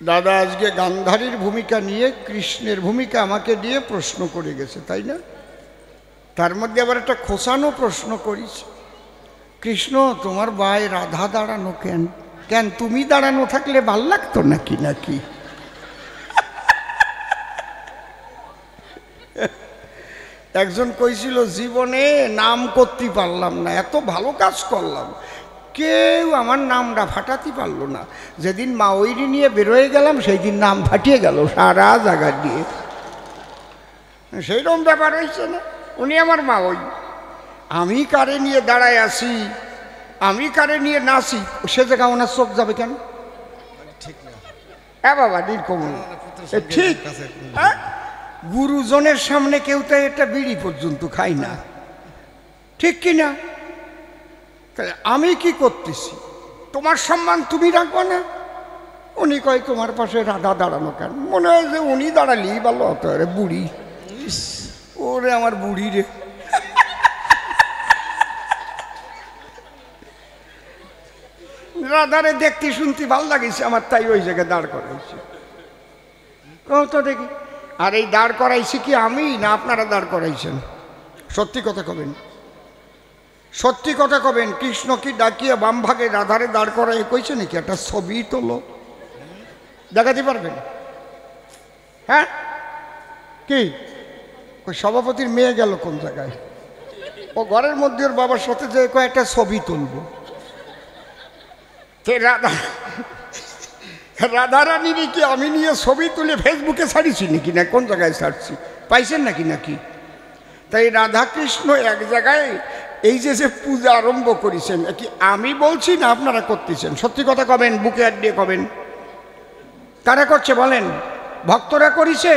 দাদা আজকে গান্ধারীর ভূমিকা নিয়ে কৃষ্ণের ভূমিকা আমাকে দিয়ে প্রশ্ন করে গেছে, তাই না? তার মধ্যে আবার একটা খোসানো প্রশ্ন করিস, কৃষ্ণ তোমার ভাই রাধা দাঁড়ানো কেন? কেন তুমি দাঁড়ানো থাকলে ভাল লাগতো নাকি? নাকি একজন কইছিল জীবনে নাম করতে পারলাম না, এত ভালো কাজ করলাম, কেউ আমার নামটা ফাটাতে পারলো না। যেদিন মা ওইরি নিয়ে বেরোয় গেলাম সেই দিন নাম ফাটিয়ে গেল সারা জায়গা দিয়ে। সেইরকম ব্যাপার হয়েছে না? উনি আমার মা ওই, আমি কারে নিয়ে দাঁড়ায় আসি, আমি কারে নিয়ে নাচি, সে জায়গা ওনার চোখ যাবে কেন? হ্যাঁ বাবা নীলকমল ঠিক। গুরুজনের সামনে কেউ তো একটা বিড়ি পর্যন্ত খাই না, ঠিক কি না? তাহলে আমি কি করতেছি? তোমার সম্মান তুমি রাখবো না? উনি কয় তোমার পাশে রাধা দাঁড়ানো কেন? মনে হয় যে উনি দাঁড়ালেই ভালো হতো। রে বুড়ি, ওরে আমার বুড়ি রে। রাধারে দেখতে শুনতে ভালো লাগিছে আমার, তাই ওই জায়গায় দাঁড় করাইছে। তো দেখি, আর এই দাঁড় করাইছি কি আমি না আপনারা দাঁড় করাইছেন? সত্যি কথা কবেন, সত্যি কথা কবেন। কৃষ্ণ কি ডাকিয়ে বাম ভাগে রাধারে দাঁড় করাই কইছে নাকি? একটা ছবি তোলো, দেখাতে পারবেন? হ্যাঁ কি সভাপতির মেয়ে গেল কোন জায়গায়? ও ঘরের মধ্যে ওর বাবার সাথে যে কয়েকটা ছবি তুলবো। রাধা রাধারানীর কি আমি নিয়ে ছবি তুলে ফেসবুকে ছাড়িছি নাকি? না কোন জায়গায় ছাড়ছি? পাইছেন নাকি? নাকি তাই রাধা কৃষ্ণ এক জায়গায় এই যে যে পূজা আরম্ভ করেছেন, কি আমি বলছি না আপনারা করতেছেন? সত্যি কথা কবেন, বুকে হাত দিয়ে কবেন। কারা করছে বলেন? ভক্তরা করিছে?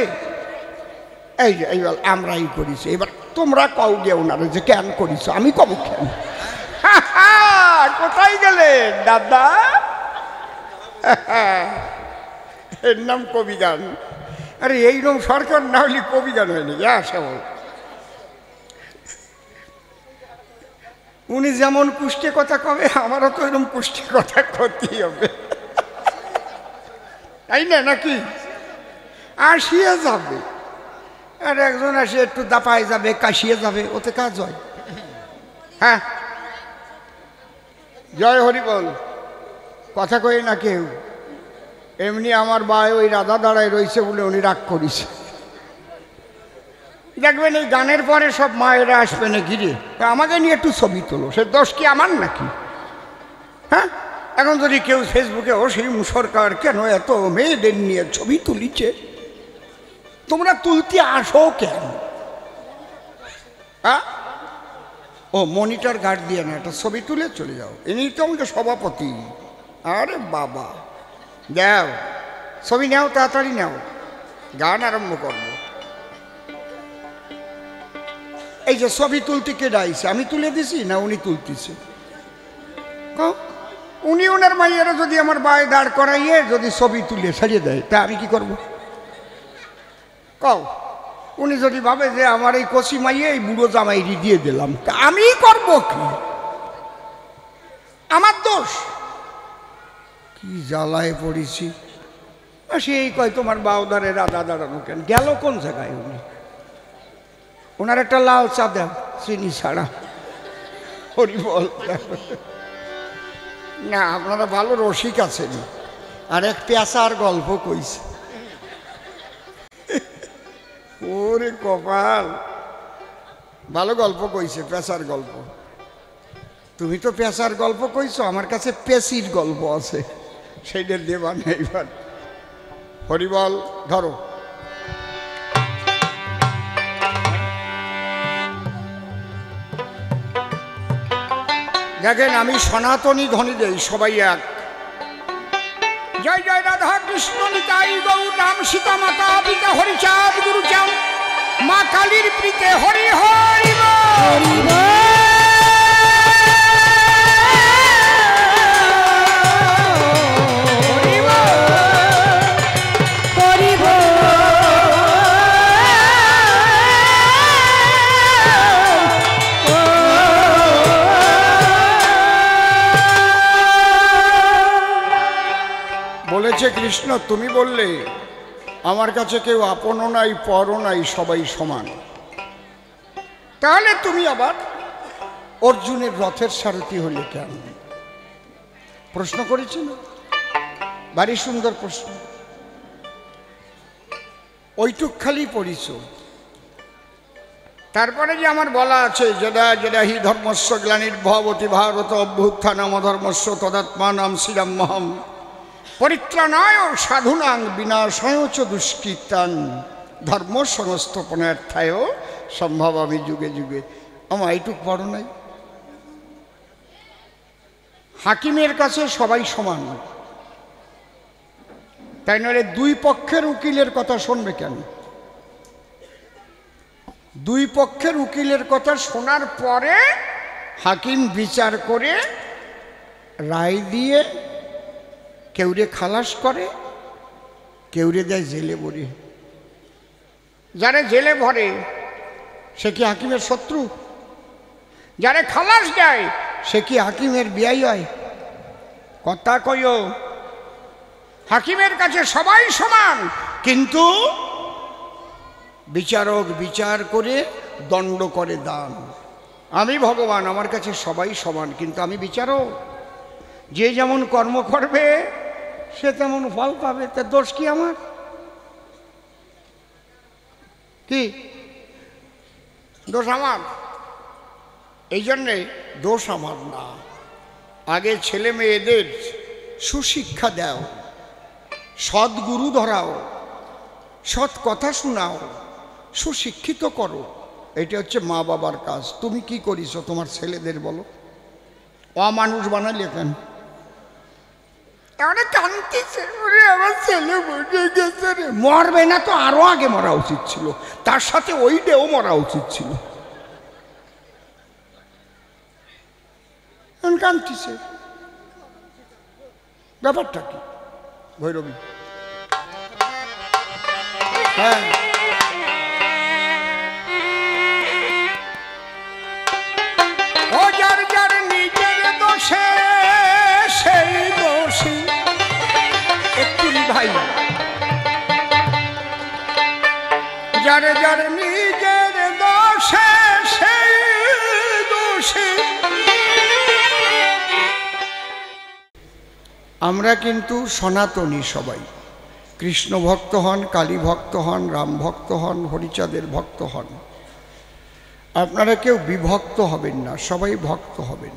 এইবার আমরাই করিছি। এবার তোমরা কও গে ওনারা যে কেন করিস, আমি কব কেন? কোথায় গেলেন দাদা? এর নাম কবি গান। আরে এইরকম সরকার না হলে কবি গান হয়নি। শ্যামল উনি যেমন কুষ্টি কথা কবে, আমারও তো এরকম কুষ্টি কথা করতেই হবে, তাই না? নাকি আসিয়ে যাবে, আর একজন আসে একটু দাপায় যাবে, কাশিয়ে যাবে, ওতে কাজ হয়। হ্যাঁ জয় হরি বল, কথা কই না কেউ। এমনি আমার ভাই ওই রাধা দাঁড়ায় রয়েছে বলে উনি রাগ করিছে। দেখবেন এই গানের পরে সব মায়েরা আসবে না ঘিরে, আমাকে নিয়ে একটু ছবি তোলো। সে দোষ কি আমার নাকি? হ্যাঁ এখন যদি কেউ ফেসবুকে অসীম সরকার কেন এত মেয়েদের নিয়ে ছবি তুলিছে, তোমরা তুলতে আসো কেন? হ্যাঁ ও মনিটর গার্ড দিয়ে না, একটা ছবি তুলে চলে যাও। ইনি তো আমাকে সভাপতি। আরে বাবা দাও ছবি নাও, তাড়াতাড়ি নাও, গান আরম্ভ করবো। এই যে ছবি তুলতে কে ডাইছে? আমি তুলে দিছি না উনি তুলতেছে? উনি ওনার মাইয়ারা যদি আমার বায়ে দাঁড় করাইয়ে যদি ছবি তুলে ছাড়িয়ে দেয়, তা আমি কি করবো? কও উনি যদি ভাবে যে আমার এই কচি মাইয়ে এই বুড়ো জামাইরি দিয়ে দিলাম, তা আমি করবো কি? আমার দোষ? কি জ্বালায় পড়েছি। সেই কয় তোমার বাউদারে রাধা দাঁড়ানো কেন? গেল কোন জায়গায় উনি? ওনার একটা লাল চা দেন চিনি ছাড়া। হরি বল না, আপনারা ভালো রসিক আছেন। আর এক পেঁচার গল্প কইছে। ওরে কপাল, ভালো গল্প কইছে, পেঁচার গল্প। তুমি তো পেঁচার গল্প কইছো, আমার কাছে পেঁচির গল্প আছে, সেইটা দেবা না এইবার। হরিবল ধরো। দেখেন আমি সনাতনী ধ্বনি দেই, সবাই এক। জয় জয় রাধা কৃষ্ণ নিতাই গৌর রাম সীতা মাতা পিতা হরিচাঁদ গুরুচাঁদ মা কালীর প্রীতে হরি হরি বল। বলেছে কৃষ্ণ তুমি বললে আমার কাছে কেউ আপনও নাই পরও নাই, সবাই সমান, তাহলে তুমি আবার অর্জুনের রথের সারথি হলে কেন? প্রশ্ন করেছি না? ভারী সুন্দর প্রশ্ন। ওইটুক খালি পড়িছ। তারপরে যে আমার বলা আছে, যদা যদা হি ধর্মস্য গ্লানির্ভবতি ভারত অভ্যুত্থানম ধর্মস্য তদাত্মানাম শ্রীরামহম পরিত্রাণায় সাধুনাং বিনাশায় চ দুষ্কৃতাং ধর্ম সংস্থাপনার্থায় সম্ভবামি যুগে যুগে। আমার এইটুক বড় নাই? হাকিমের কাছে সবাই সমান, তাই নইলে দুই পক্ষের উকিলের কথা শুনবে কেন? দুই পক্ষের উকিলের কথা শোনার পরে হাকিম বিচার করে রায় দিয়ে কেউরে খালাস করে, কেউরে দেয় জেলে ভরে। যারা জেলে ভরে সে কি হাকিমের শত্রু? যারা খালাস দেয় সে কি হাকিমের বিয়াই হয়? কথা কইও, হাকিমের কাছে সবাই সমান, কিন্তু বিচারক বিচার করে দণ্ড করে দান। আমি ভগবান, আমার কাছে সবাই সমান, কিন্তু আমি বিচারক। যে যেমন কর্ম করবে সে তেমন ফল পাবে, তার দোষ কি আমার? কি দোষ আমার? এই জন্যে দোষ আমার না। আগে ছেলে মেয়েদের সুশিক্ষা দাও, সৎ গুরু ধরাও, সৎ কথা শোনাও, সুশিক্ষিত করো। এটা হচ্ছে মা বাবার কাজ। তুমি কি করিস তোমার ছেলেদের বলো? অমানুষ বানালে কেন? আমার ছেলে মরে গেছে রে। মরবে না তো আরো আগে মরা উচিত ছিল, তার সাথে ওই ডেও মরা উচিত ছিল। কাঁদতেছে, ব্যাপারটা কি ভৈরবী? হ্যাঁ, ও যার যার নিজের দোষে সেই দোষী। একটুই ভাই, যার যার নিজের দোষে সেই দোষী। আমরা কিন্তু সনাতনী সবাই, কৃষ্ণ ভক্ত হন, কালী ভক্ত হন, রাম ভক্ত হন, হরিচাঁদের ভক্ত হন। আপনারা কেউ বিভক্ত হবেন না, সবাই ভক্ত হবেন।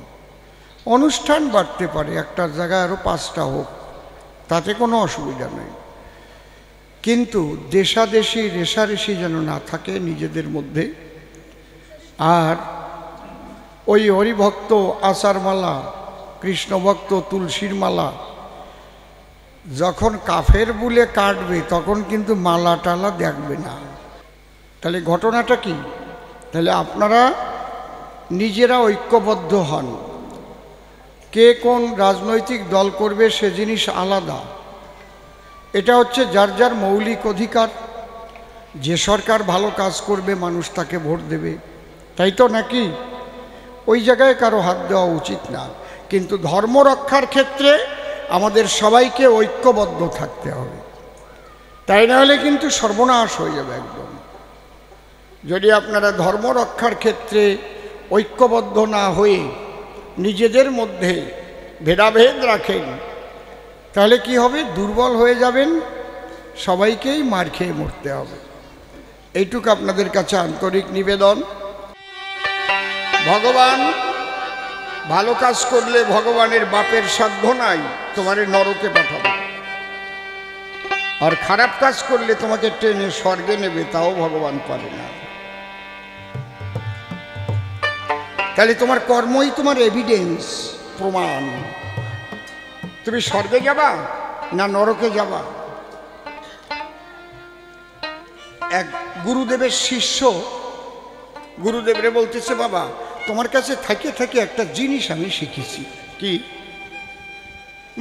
অনুষ্ঠান বাড়তে পারে, একটা জায়গায় আরও 5টা হোক, তাতে কোনো অসুবিধা নেই, কিন্তু দেশাদেশি রেশারেশি যেন না থাকে নিজেদের মধ্যে। আর ওই হরিভক্ত আচার মালা, কৃষ্ণভক্ত তুলসীর মালা যখন কাফের বুলে কাটবে তখন কিন্তু মালা টালা দেখবে না। তাহলে ঘটনাটা কি? তাহলে আপনারা নিজেরা ঐক্যবদ্ধ হন। কে কোন রাজনৈতিক দল করবে সে জিনিস আলাদা, এটা হচ্ছে যার যার মৌলিক অধিকার। যে সরকার ভালো কাজ করবে মানুষ তাকে ভোট দেবে, তাই তো নাকি? ওই জায়গায় কারো হাত দেওয়া উচিত না, কিন্তু ধর্ম রক্ষার ক্ষেত্রে আমাদের সবাইকে ঐক্যবদ্ধ থাকতে হবে, তাই না হলে কিন্তু সর্বনাশ হয়ে যাবে একদম। যদি আপনারা ধর্ম রক্ষার ক্ষেত্রে ঐক্যবদ্ধ না হয়ে নিজেদের মধ্যে ভেদাভেদ রাখেন, তাহলে কি হবে? দুর্বল হয়ে যাবেন, সবাইকেই মার খেয়ে মরতে হবে। এইটুকু আপনাদের কাছে আন্তরিক নিবেদন। ভগবান ভালো কাজ করলে ভগবানের বাপের সাধ্য নাই, তোমারে নরকে পাঠাবে। আর খারাপ কাজ করলে তোমাকে টেনে স্বর্গে নেবে, তাও ভগবান পারে না। তাহলে তোমার কর্মই তোমার এভিডেন্স, প্রমাণ। তুমি স্বর্গে যাবা না নরকে যাবা? এক গুরুদেবের শিষ্য গুরুদেবরে বলতেছে, বাবা তোমার কাছে থেকে থেকে একটা জিনিস আমি শিখেছি। কি?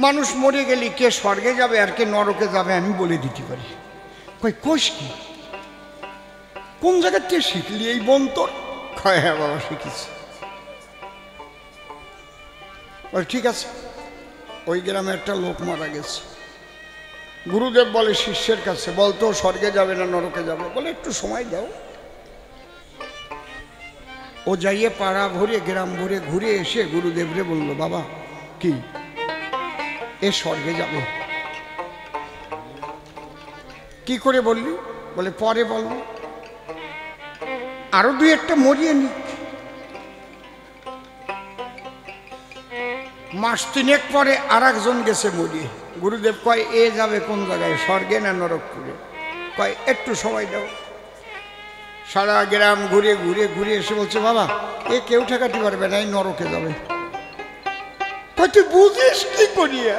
মানুষ মরে গেলে কে স্বর্গে যাবে আর কে নরকে যাবে আমি বলে দিতে পারি। কই কোষ কি? কোন জায়গাতে শিখলি এই বন্তর? হ্যাঁ বাবা শিখেছি। ঠিক আছে, ওই গ্রামে একটা লোক মারা গেছে, গুরুদেব বলে শিষ্যের কাছে, বলতো স্বর্গে যাবে না নরকে যাবে? বলে একটু সময় দাও। ও যাইয়ে পাড়া ভরে গ্রাম ভরে ঘুরে এসে গুরুদেবরে বলল, বাবা কি এ স্বর্গে যাবে? কি করে বললি? বলে পরে বলবো, আরো দুই একটা মরিয়ে নি। মাস তিনেক পরে আর একজন গেছে মরিয়ে। গুরুদেব কয়, এ যাবে কোন জায়গায়, স্বর্গে না নরকপুরে? কয় একটু সময় দাও। সারা গ্রাম ঘুরে ঘুরে ঘুরে এসে বলছে, বাবা এ কেউ ঠেকাতে পারবে না, এই নরকে যাবে। তুই বুঝিস কি করিয়া?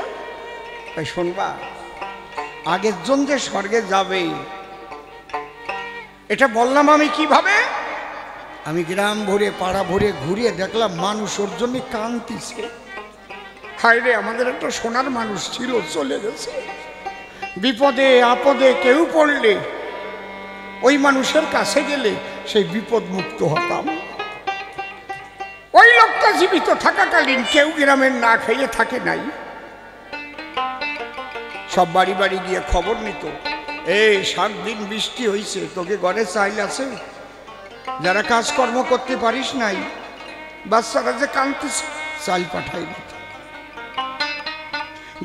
তাই শোনবা, আগের জন যে স্বর্গে যাবে এটা বললাম আমি কিভাবে। আমি গ্রাম ভরে পাড়া ভরে ঘুরিয়ে দেখলাম মানুষ ওর জন্য কাঁদতিছে। হায় রে, আমাদের একটা সোনার মানুষ ছিল, চলে গেছে। বিপদে আপদে কেউ পড়লে ওই মানুষের কাছে গেলে সেই বিপদ মুক্ত হতাম। ওই লোকটা জীবিত থাকাকালীন কেউ গ্রামের না খেয়ে থাকে নাই। সব বাড়ি বাড়ি গিয়ে খবর নিত, এই 7 দিন বৃষ্টি হয়েছে, তোকে ঘরে চাইল আছে? যারা কাজকর্ম করতে পারিস নাই, বাচ্চারা যে কাঁদতেছে, চাল পাঠাই দিত।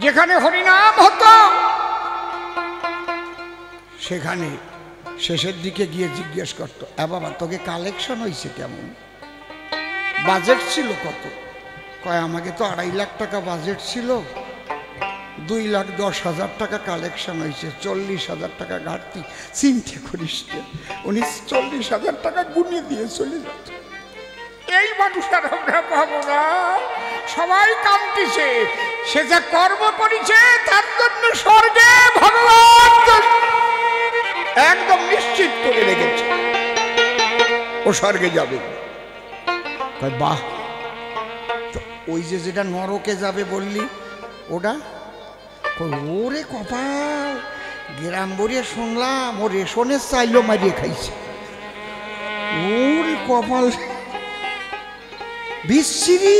যেখানে হরিনাম হতো সেখানে শেষের দিকে গিয়ে জিজ্ঞেস করতো, বাবা তোকে কালেকশন হয়েছে কেমন? বাজেট ছিল কত? কয় আমাকে তো 2.5 লাখ টাকা বাজেট ছিল, 2,10,000 টাকা কালেকশন হয়েছে, 40,000 টাকা ঘাটতি। চিন্তা করিস, উনি 40,000 টাকা গুনে দিয়ে চলে যেত। এই মানুষটার আমরা পাবো না, সবাই কাঁদতেছে। সে যে কর্ম করেছে তার জন্য স্বর্গে ভগবান একদম নিশ্চিত করে রেখেছে ও স্বর্গে যাবে। বাহ, ওই যে যেটা নরকে যাবে বললি ওটা? ওরে কপাল, গ্রাম ভরে শুনলাম ও রেশনের চাইলো মারিয়ে খাইছে। ওরে কপাল, বিশ্রী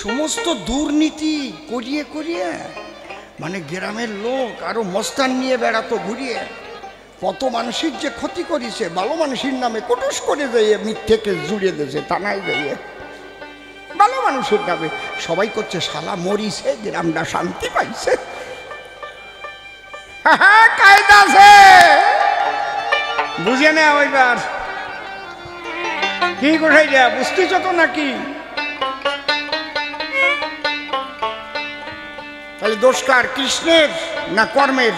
সমস্ত দুর্নীতি করিয়ে করিয়ে, মানে গ্রামের লোক আরো মস্তান নিয়ে বেড়াতো ঘুরিয়ে। কত মানুষের যে ক্ষতি করেছে, ভালো মানুষের নামে কটুস করে যাইয়ে মিথ্যেকে জুড়ে দিয়েছে থানায় যাইয়ে। ভালো মানুষের নামে সবাই করছে শালা মরিছে, গ্রামটা শান্তি পাইছে। কায়দা আছে, বুঝে না ওইবার কি কোথায় যা বুঝতেছ তো নাকি? তাহলে দোষ কার, কৃষ্ণের না কর্মের?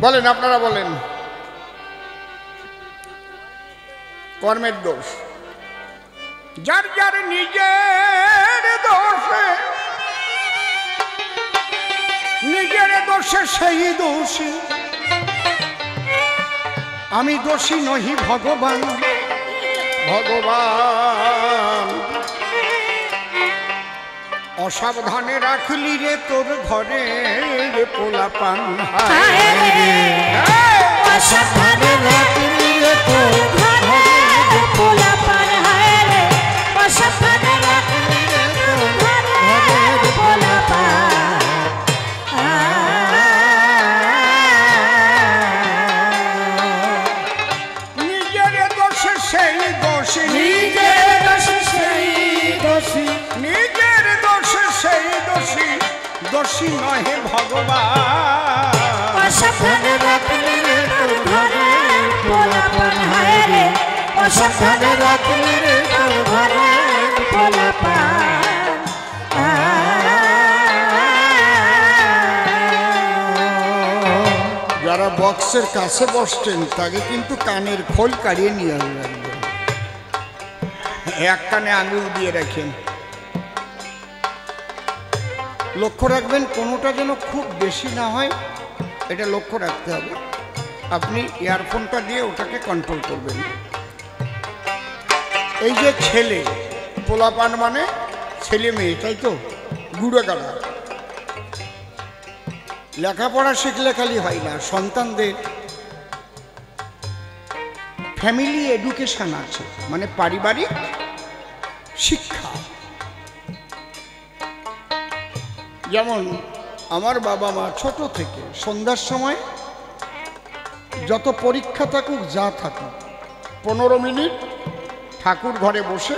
বলেন, আপনারা বলেন। কর্মের দোষ। যার যার নিজের দোষে, নিজের দোষে সেই দোষী। আমি দোষী নহি ভগবান, ভগবান অসাবধানে রাখলি রে তোর ঘরে পোলাপান। অসাবধানে রাখলি রে তোর ঘরে পোলাপান। অসাবধানে রাখলি রে তোর ঘরে পোলাপান। নিজের দোষে সেই দোষী, নিজের দোষে সেই দোষী, নিজের দোষে সেই দোষী, দোষী নহে ভগবান। অসাবধানে রাখলি রে তোর ঘরে পোলাপান। হায় রে, অসাবধানে রাখলি রে তোর ঘরে পোলাপান। যারা বক্সের কাছে বসছেন তাকে কিন্তু কানের খোল কাড়িয়ে নিয়ে আসবেন, এক কানে আঙুল দিয়ে রাখেন। লক্ষ্য রাখবেন কোনোটা যেন খুব বেশি না হয়, এটা লক্ষ্য রাখতে হবে। আপনি ইয়ারফোনটা দিয়ে ওটাকে কন্ট্রোল করবেন। এই যে ছেলে পোলাপান মানে ছেলে মেয়ে, তাই তো? গুড়ে গাড়া লেখাপড়া শিখলে খালি হয় না, সন্তানদের ফ্যামিলি এডুকেশন আছে, মানে পারিবারিক শিক্ষা। যেমন আমার বাবা মা ছোট থেকে সন্ধ্যার সময় যত পরীক্ষা থাকুক যা থাকুক 15 মিনিট ঠাকুর ঘরে বসে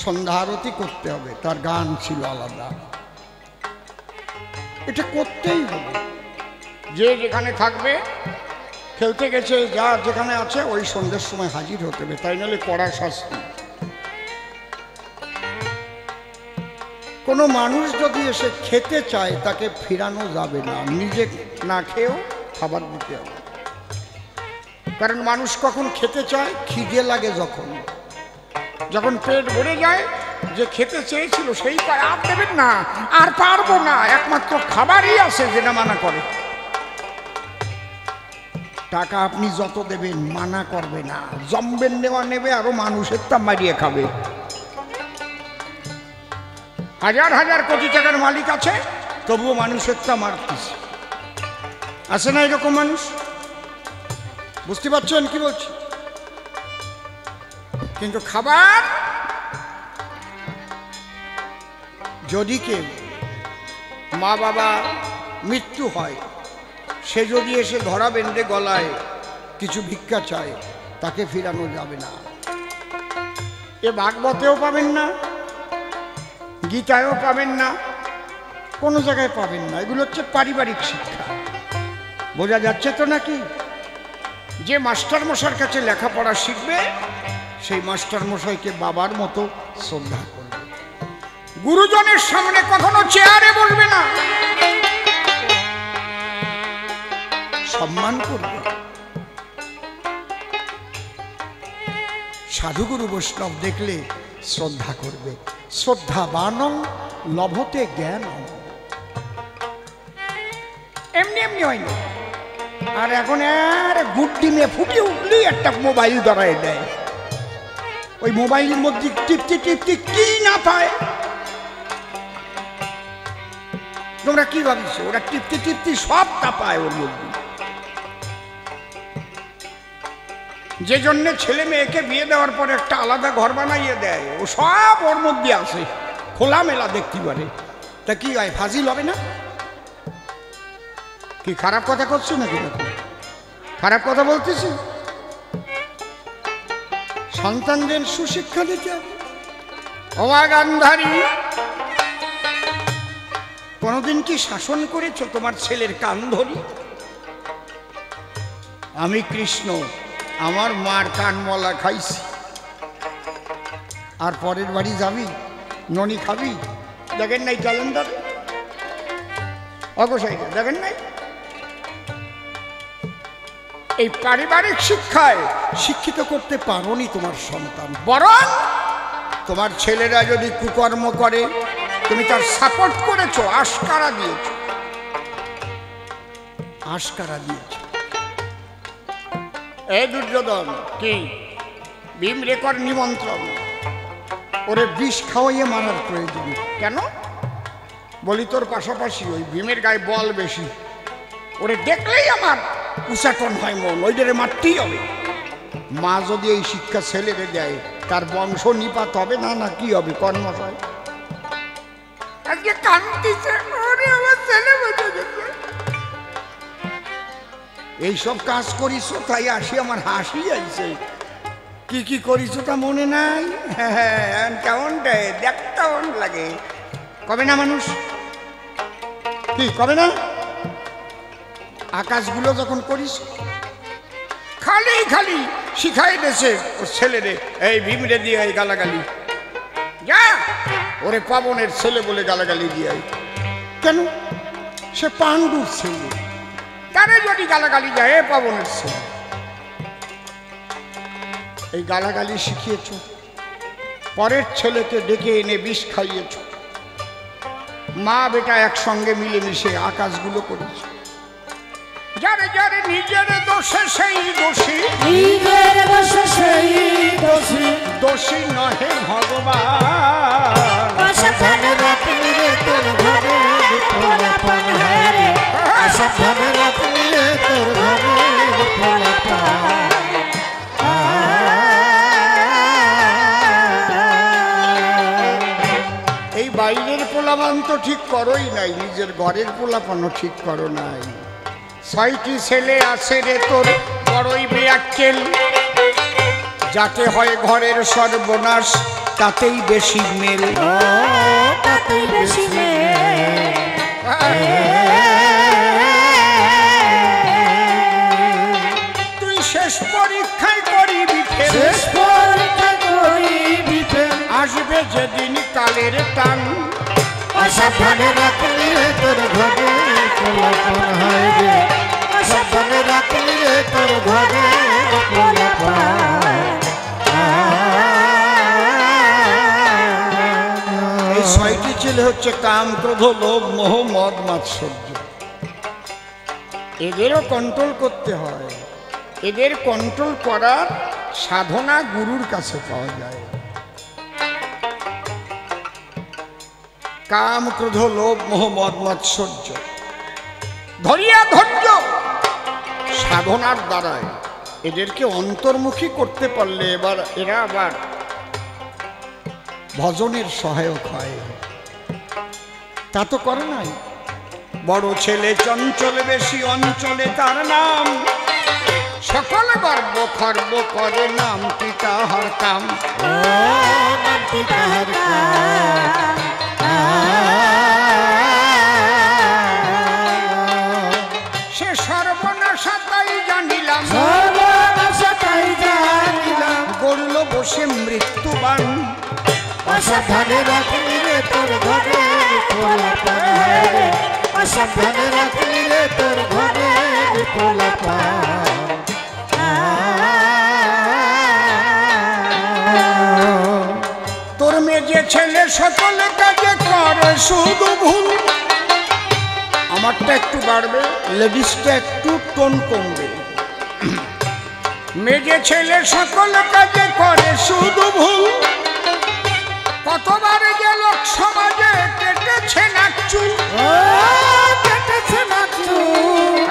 সন্ধ্যা আরতি করতে হবে। তার গান ছিল আলাদা, এটা করতেই হবে। যে যেখানে থাকবে, খেলতে গেছে, যা যেখানে আছে, ওই সন্ধ্যের সময় হাজির হতে হবে, তাই নাহলে কড়া শাস্তি। কোনো মানুষ যদি এসে খেতে চায় তাকে ফিরানো যাবে না, নিজে না খেয়েও খাবার দিতে হবে। কারণ মানুষ কখন খেতে চায়? খিদে লাগে যখন, যখন পেট ভরে যায়, যে খেতে চেয়েছিল সেই কয় আর দেবেন না, আর পারবো না, একমাত্র খাবারই আছে যেটা মানা করে। টাকা আপনি যত দেবেন মানা করবে না, জম্বের নেওয়া নেবে, আরো মানুষের তা মারিয়ে খাবে। হাজার হাজার কোটি টাকার মালিক আছে, তবুও মানুষের তা মারতেছে। আছে না এরকম মানুষ? বুঝতে পারছেন কি বলছি? কিন্তু খাবার যদি কেউ মা বাবা মৃত্যু হয়, সে যদি এসে ধরা বেঁধে গলায় কিছু ভিক্ষা চায়, তাকে ফিরানো যাবে না। এ ভাগবতেও পাবেন না, গীতায়ও পাবেন না, কোনো জায়গায় পাবেন না। এগুলো হচ্ছে পারিবারিক শিক্ষা। বোঝা যাচ্ছে তো নাকি? যে মাস্টার মশাইয়ের কাছে লেখাপড়া শিখবে, সেই মাস্টার মশাইকে বাবার মতো শ্রদ্ধা করবে। গুরুজনের সামনে কখনো চেয়ারে বসবে না, সম্মান করবে। সাধুগুরু বৈষ্ণব দেখলে শ্রদ্ধা করবে। শ্রদ্ধাবানং লভতে জ্ঞান। এমনি এমনি হয়নি। আর এখন আর গুড্ডি মেয়ে ফুটে উঠলেই একটা মোবাইল ধরায় দেয়। ওই মোবাইলের মধ্যে টিপতে টিপতে কি না পায়। তোমরা কি ভাবছো? ওরা টিপতে টিপতে সবটা পায় ওর মধ্যে। যে জন্য ছেলে মেয়েকে বিয়ে দেওয়ার পরে একটা আলাদা ঘর বানাইয়ে দেয়, ও সব ওর মধ্যে আসে, খোলামেলা দেখতে পারে। তা কি হয়, ফাজিল হবে না? কি খারাপ কথা করছি নাকি? খারাপ কথা বলতেছি? সন্তানদের সুশিক্ষা দিতে হবে। অবা গান্ধারী, কোনদিন কি শাসন করেছো তোমার ছেলের কান ধরি? আমি কৃষ্ণ আমার মার কান মলা খাইছি, আর পরের বাড়ি যাবি ননি খাবি? দেখেন নাই ক্যালেন্ডার? অবশ্যই দেখেন নাই? এই পারিবারিক শিক্ষায় শিক্ষিত করতে পারোনি তোমার সন্তান। বরং তোমার ছেলেরা যদি কুকর্ম করে, তুমি তার সাপোর্ট করেছো, আশকারা দিয়েছ, আশকারা দিয়েছ। এই দুর্যোধন কি ভীম রেকর নিমন্ত্রণ, ওরে বিষ খাওয়াইয়ে মারার প্রয়োজন কেন? বলি তোর পাশাপাশি ওই ভীমের গায়ে বল বেশি, ওরে দেখলেই আমার উচাটন হয় মন, ওইটারে মারতেই হবে। মা যদি এই শিক্ষা ছেলেরে দেয়, তার বংশ নিপাত হবে না? না কি হবে? কর্মশয় আজকে কান্দিছে, ওরে আমার ছেলে বেঁচে গেছে। এইসব কাজ করিস তাই আসি আমার হাসি আইছে। কি কি করিস তা মনে নাই? হ্যাঁ, কেমন দেখতে লাগে। কবে না মানুষ? কি কবে না? আকাশগুলো যখন করিস, খালি খালি শিখাই দিয়েছে ওর ছেলেরে, এই ভীমরে দিয়ে গালাগালি, যা ওরে পাবনের ছেলে বলে গালাগালি দিয়ে। কেন? সে পাণ্ডুর ছেলে, তারে যদি গালাগালি যায় পাবনের ছেলে। এই গালাগালি শিখিয়েছ, পরের ছেলেকে ডেকে এনে বিষ খাইয়েছ, মা বেটা একসঙ্গে মিলেমিশে আকাশগুলো করেছ। যারে যারে নিজের দোষে সেই দোষী, নিজের দোষে সেই দোষী, দোষী নহে ভগবান। অসাবধানে রাখলি রে তোর ঘরে পোলাপান হারে, অসাবধানে রাখলি রে তোর ঘরে পোলাপান। এই বাইরের পোলাবান তো তো ঠিক করোই নাই, নিজের ঘরের পোলাপানও ঠিক করো নাই। 6টি ছেলে আছে রে তোর বড়ই বেয়াক্কেল, যাতে হয় ঘরের সর্বনাশ তাতেই বেশি মেল। তাতেই বেশি তুই শেষ পরীক্ষায় করিবি ফেল, শেষ পরীক্ষা করিবি ফেল। আসবে যেদিন কালের টান, অসাবধানে রাখলি রে তোর ঘরে পোলাপান হয় রে, অসাবধানে রাখলি রে তোর ঘরে পোলাপান। এই 6টি ছেলে হচ্ছে কাম, ক্রোধ, লোভ, মোহ, মদ, মাৎসর্য। এদেরও কন্ট্রোল করতে হয়। এদের কন্ট্রোল করার সাধনা গুরুর কাছে পাওয়া যায়। কাম, ক্রোধ, লোভ, মোহ, মদ, মাৎসর্য ধরিয়া ধৈর্য সাধনার দ্বারায় এদেরকে অন্তর্মুখী করতে পারলে এরা আবার ভজনের সহায়ক হয়। তা তো করে নাই। বড় ছেলে চঞ্চল বেশি অঞ্চলে তার নাম, সকল গর্ব খর্ব করে নাম কি তাহার কাম। সে সর্বনাশা তাই জানিলাম, গড়ল বসে মৃত্যুবান। অসাবধানে রাখলি রে তোর ঘরে পোলাপান হয় রে, অসাবধানে রাখলি রে তোর ঘরে পোলাপান। তোর মেয়ে ছেলে সকল কাজে করে শুধু ভুল। আমারটা একটু বাড়বে, লেডিসটা একটু টোন কমবে। মেয়ে ছেলে সকল কাজে করে শুধু ভুল, কতবার গেল সমাজে কেটেছে নাক চুল। কেটেছে নাক চুল।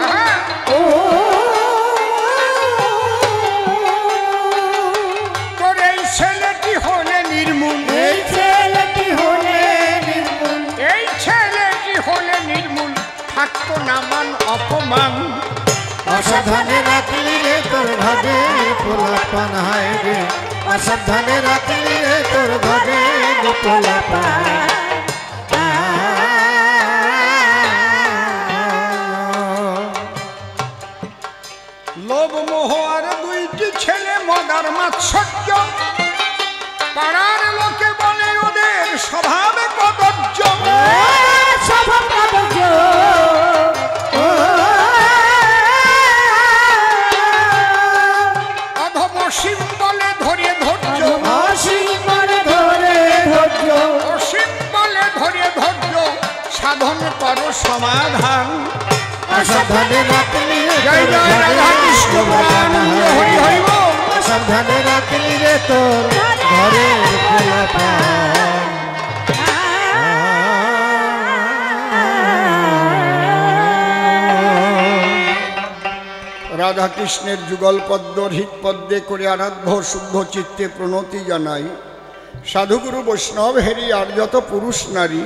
তোর এই ছেলেটি হলে নির্মূল, এই ছেলেটি হলে নির্মূল, এই ছেলেটি হলে নির্মূল, থাকতো নামান অপমান। অসাবধানে রাখলি রে তোর ঘরে পোলাপান হয় রে, অসাবধানে রাখলি রে তোর ঘরে পোলাপান। লোভ মোহ আর 2টি ছেলে মদার মাৎসর্য, পাড়ার লোকে বলে ওদের স্বভাবে কদর্য। স্বভাব কদর্য। অসীম বলে ধরে ধৈর্য, অসীম বলে ধরে ধৈর্য, অসীম বলে ধরে ধৈর্য সাধন করো সমাধান। অসাবধানে রাখলি রে জয় তোর জয় ঘরে রাধা কৃষ্ণ পোলাপান প্রেমানন্দ হয় হরি রে, হরি বল। অসাবধানে রাখলি রে তোর ঘরে পোলাপান। রাধা কৃষ্ণের যুগল পদ্মর হিত পদ্মে করে আরাধ্য শুদ্ধ চিত্তে প্রণতি জানাই। সাধুগুরু বৈষ্ণব হেরি আর যত পুরুষ নারী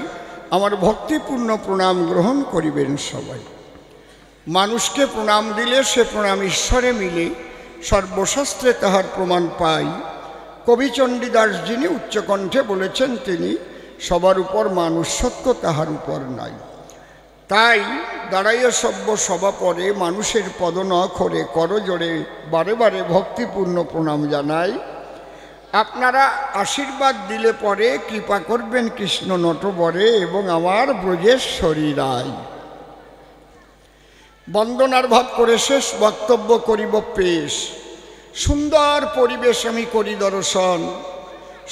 আমার ভক্তিপূর্ণ প্রণাম গ্রহণ করিবেন সবাই। মানুষকে প্রণাম দিলে সে প্রণাম ঈশ্বরে মিলে, সর্বশাস্ত্রে তাহার প্রমাণ পাই। কবি চণ্ডীদাস যিনি উচ্চকণ্ঠে বলেছেন তিনি, সবার উপর মানুষ্যত্ব তাহার উপর নাই। তাই দাঁড়াইয়া সভ্য সভা পরে মানুষের পদ নখরে করজোড়ে বারে বারে ভক্তিপূর্ণ প্রণাম জানাই। আপনারা আশীর্বাদ দিলে পরে কৃপা করবেন কৃষ্ণ নটবরে এবং আমার ব্রজেশ্বরী রায়। বন্দনার ভাব করে শেষ বক্তব্য করিব পেশ। সুন্দর পরিবেশ আমি করি দর্শন,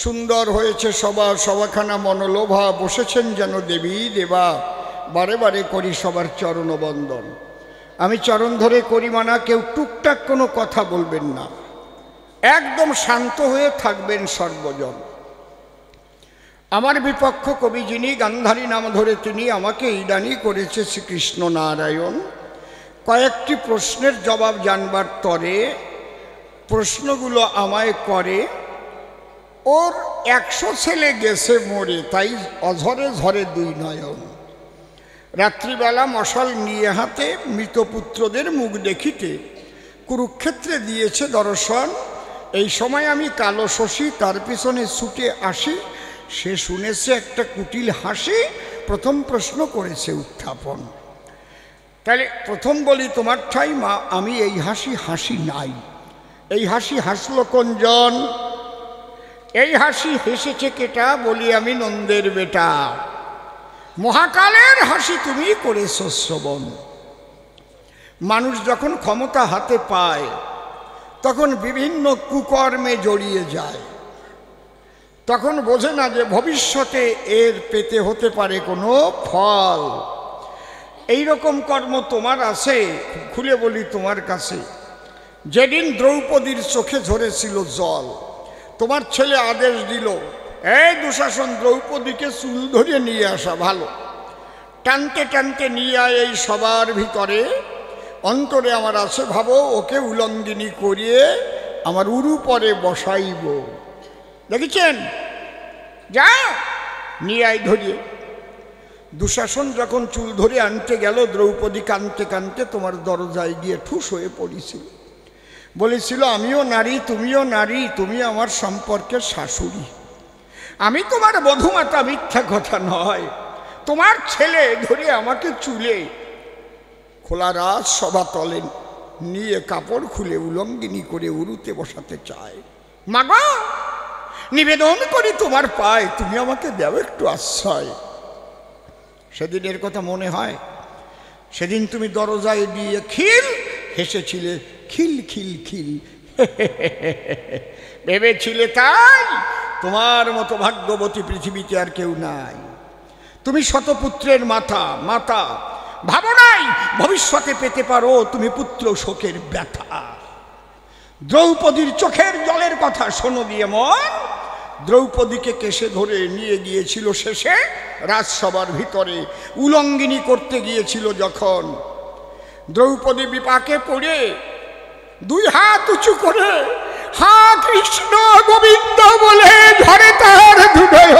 সুন্দর হয়েছে সভাখানা মনোলোভা, বসেছেন যেন দেবী দেবা, বারে বারে করি সবার চরণ বন্দন। আমি চরণ ধরে করি মানা, কেউ টুকটাক কোনো কথা বলবেন না, একদম শান্ত হয়ে থাকবেন সর্বজন। আমার বিপক্ষ কবি যিনি, গান্ধারী নাম ধরে তিনি, আমাকে ইদানি করেছে শ্রীকৃষ্ণ নারায়ণ। কয়েকটি প্রশ্নের জবাব জানবার তরে প্রশ্নগুলো আমায় করে, ওর 100 ছেলে গেছে মরে, তাই অঝরে ঝরে দুই নয়ন। রাত্রিবেলা মশাল নিয়ে হাতে মৃতপুত্রদের মুখ দেখিতে কুরুক্ষেত্রে দিয়েছে দর্শন। এই সময় আমি কালো শশী তার পিছনে ছুটে আসি। সে শুনেছে একটা কুটিল হাসি, প্রথম প্রশ্ন করেছে উত্থাপন। তাহলে প্রথম বলি তোমার ঠাই মা, আমি এই হাসি হাসি নাই। এই হাসি হাসলো কোনজন? এই হাসি হেসেছে কেটা? বলি আমি নন্দের বেটা। মহাকালের হাসি তুমি করেছ শ্রবণ। মানুষ যখন ক্ষমতা হাতে পায় তখন বিভিন্ন কুকর্মে জড়িয়ে যায়, তখন বোঝে না যে ভবিষ্যতে এর পেতে হতে পারে কোনো ফল। এই রকম কর্ম তোমার আছে। খুলে বলি তোমার কাছে, যেদিন দ্রৌপদীর চোখে ঝরেছিল জল, তোমার ছেলে আদেশ দিল, এই দুঃশাসন, দ্রৌপদীকে চুল ধরে নিয়ে আসা ভালো। টানতে টানতে নিয়ে আয় এই সবার ভিতরে। অন্তরে আমার আছে, ভাবো ওকে উলঙ্গিনী করিয়ে আমার উরু পরে বসাইব। দেখেছেন? যাও নিয়ে আয় ধরিয়ে। দুঃশাসন যখন চুল ধরে আনতে গেল, দ্রৌপদী কাঁদতে কাঁদতে তোমার দরজায় গিয়ে ঠুস হয়ে পড়েছিল। বলেছিল, আমিও নারী, তুমিও নারী, তুমি আমার সম্পর্কের শাশুড়ি, আমি তোমার বধূমাতা। মিথ্যা কথা নয়। তোমার ছেলে ধরে আমাকে চুলে খোলা রাজ সভা তলে নিয়ে কাপড় খুলে উলঙ্গিনী করে উরুতে বসাতে চায়। মাগো, নিবেদন করি তোমার পায়, তুমি আমাকে দেও একটু আশ্রয়। সেদিনের কথা মনে হয়? সেদিন তুমি দরজায় দিয়ে খিল হেসেছিলে, খিল খিল খিল ভেবেছিলে তাই তোমার মতো ভাগ্যবতী পৃথিবীতে আর কেউ নাই। তুমি শতপুত্রের মাতা ভাবো নাই ভবিষ্যতে পেতে পারো তুমি পুত্র শোকের ব্যথা। দ্রৌপদীর চোখের জলের কথা শোনো দিয়ে মন। দ্রৌপদীকে কেশে ধরে নিয়ে গিয়েছিল শেষে রাজসভার ভিতরে, উলঙ্গিনী করতে গিয়েছিল যখন। দ্রৌপদী বিপাকে পড়ে দুই হাত উঁচু করে হা কৃষ্ণ গোবিন্দ বলে ধরে তার হৃদয়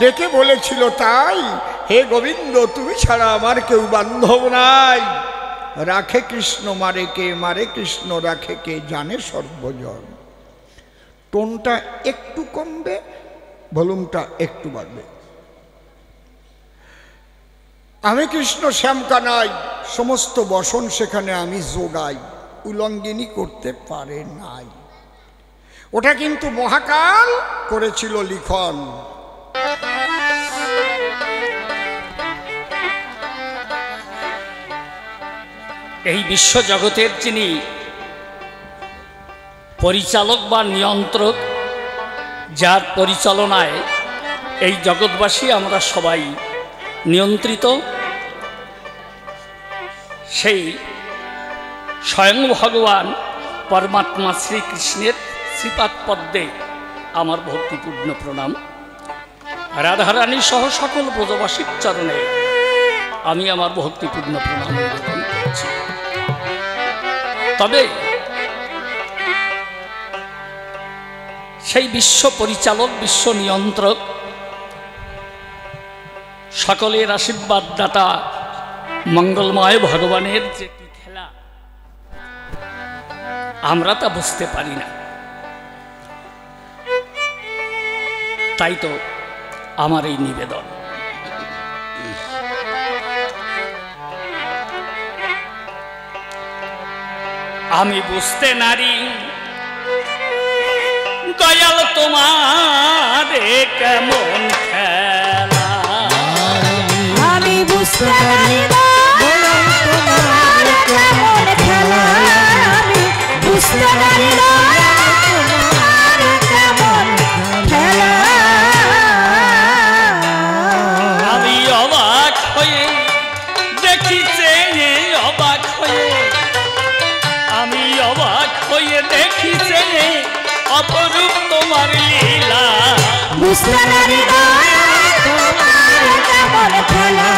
ডেকে বলেছিল, তাই হে গোবিন্দ, তুমি ছাড়া আমার কেউ বান্ধব নাই। রাখে কৃষ্ণ মারে কে, মারে কৃষ্ণ রাখে কে, জানে সর্বজন। টোনটা একটু কমবে, ভলিউমটা একটু বাড়বে। আমি কৃষ্ণ শ্যামকানাই, সমস্ত বসন সেখানে আমি যোগাই, উলঙ্গিনী করতে পারে নাই। ওটা কিন্তু মহাকাল করেছিল লিখন। এই বিশ্বজগতের যিনি পরিচালক বা নিয়ন্ত্রক, যার পরিচালনায় এই জগৎবাসী আমরা সবাই নিয়ন্ত্রিত, সেই স্বয়ং ভগবান পরমাত্মা শ্রীকৃষ্ণের শ্রীপাদ পদ্মে আমার ভক্তিপূর্ণ প্রণাম। রাধারানী সহ সকল ব্রজবাসীর চরণে আমি আমার ভক্তিপূর্ণ প্রণাম নিবেদন করছি। তবে সেই বিশ্ব পরিচালক, বিশ্ব নিয়ন্ত্রক, সকলের আশীর্বাদ দাতা মঙ্গলময় ভগবানের যে কি খেলা, আমরা তা বুঝতে পারি না। তাই তো আমার এই নিবেদন। আমি বুঝতে নারী দয়াল তোমার কেমন খেলা, আমি বুঝতে পারি তোমার কেমন খেলা, আমি বুঝতে পারি তোমার কেমন খেলা। আমি অবাক হয়ে দেখি চেয়ে, অবাক হয়ে আমি অবাক হয়ে দেখি চেয়ে অপরূপ তোমার লীলা। বুঝতে পারি তোমার কেমন খেলা,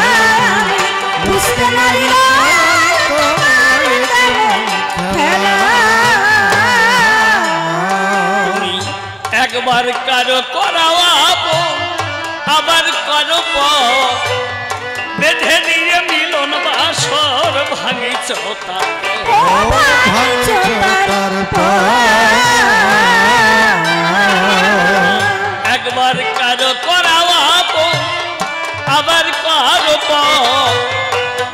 বুঝতে পারি তোমার কেমন খেলা। তুমি এক একবার কারো করাওয়া আবার কারো বেঁধে দিয়ে মিলন বাসর ভাঙিছ একবার কারো করাওয়া আবার কারো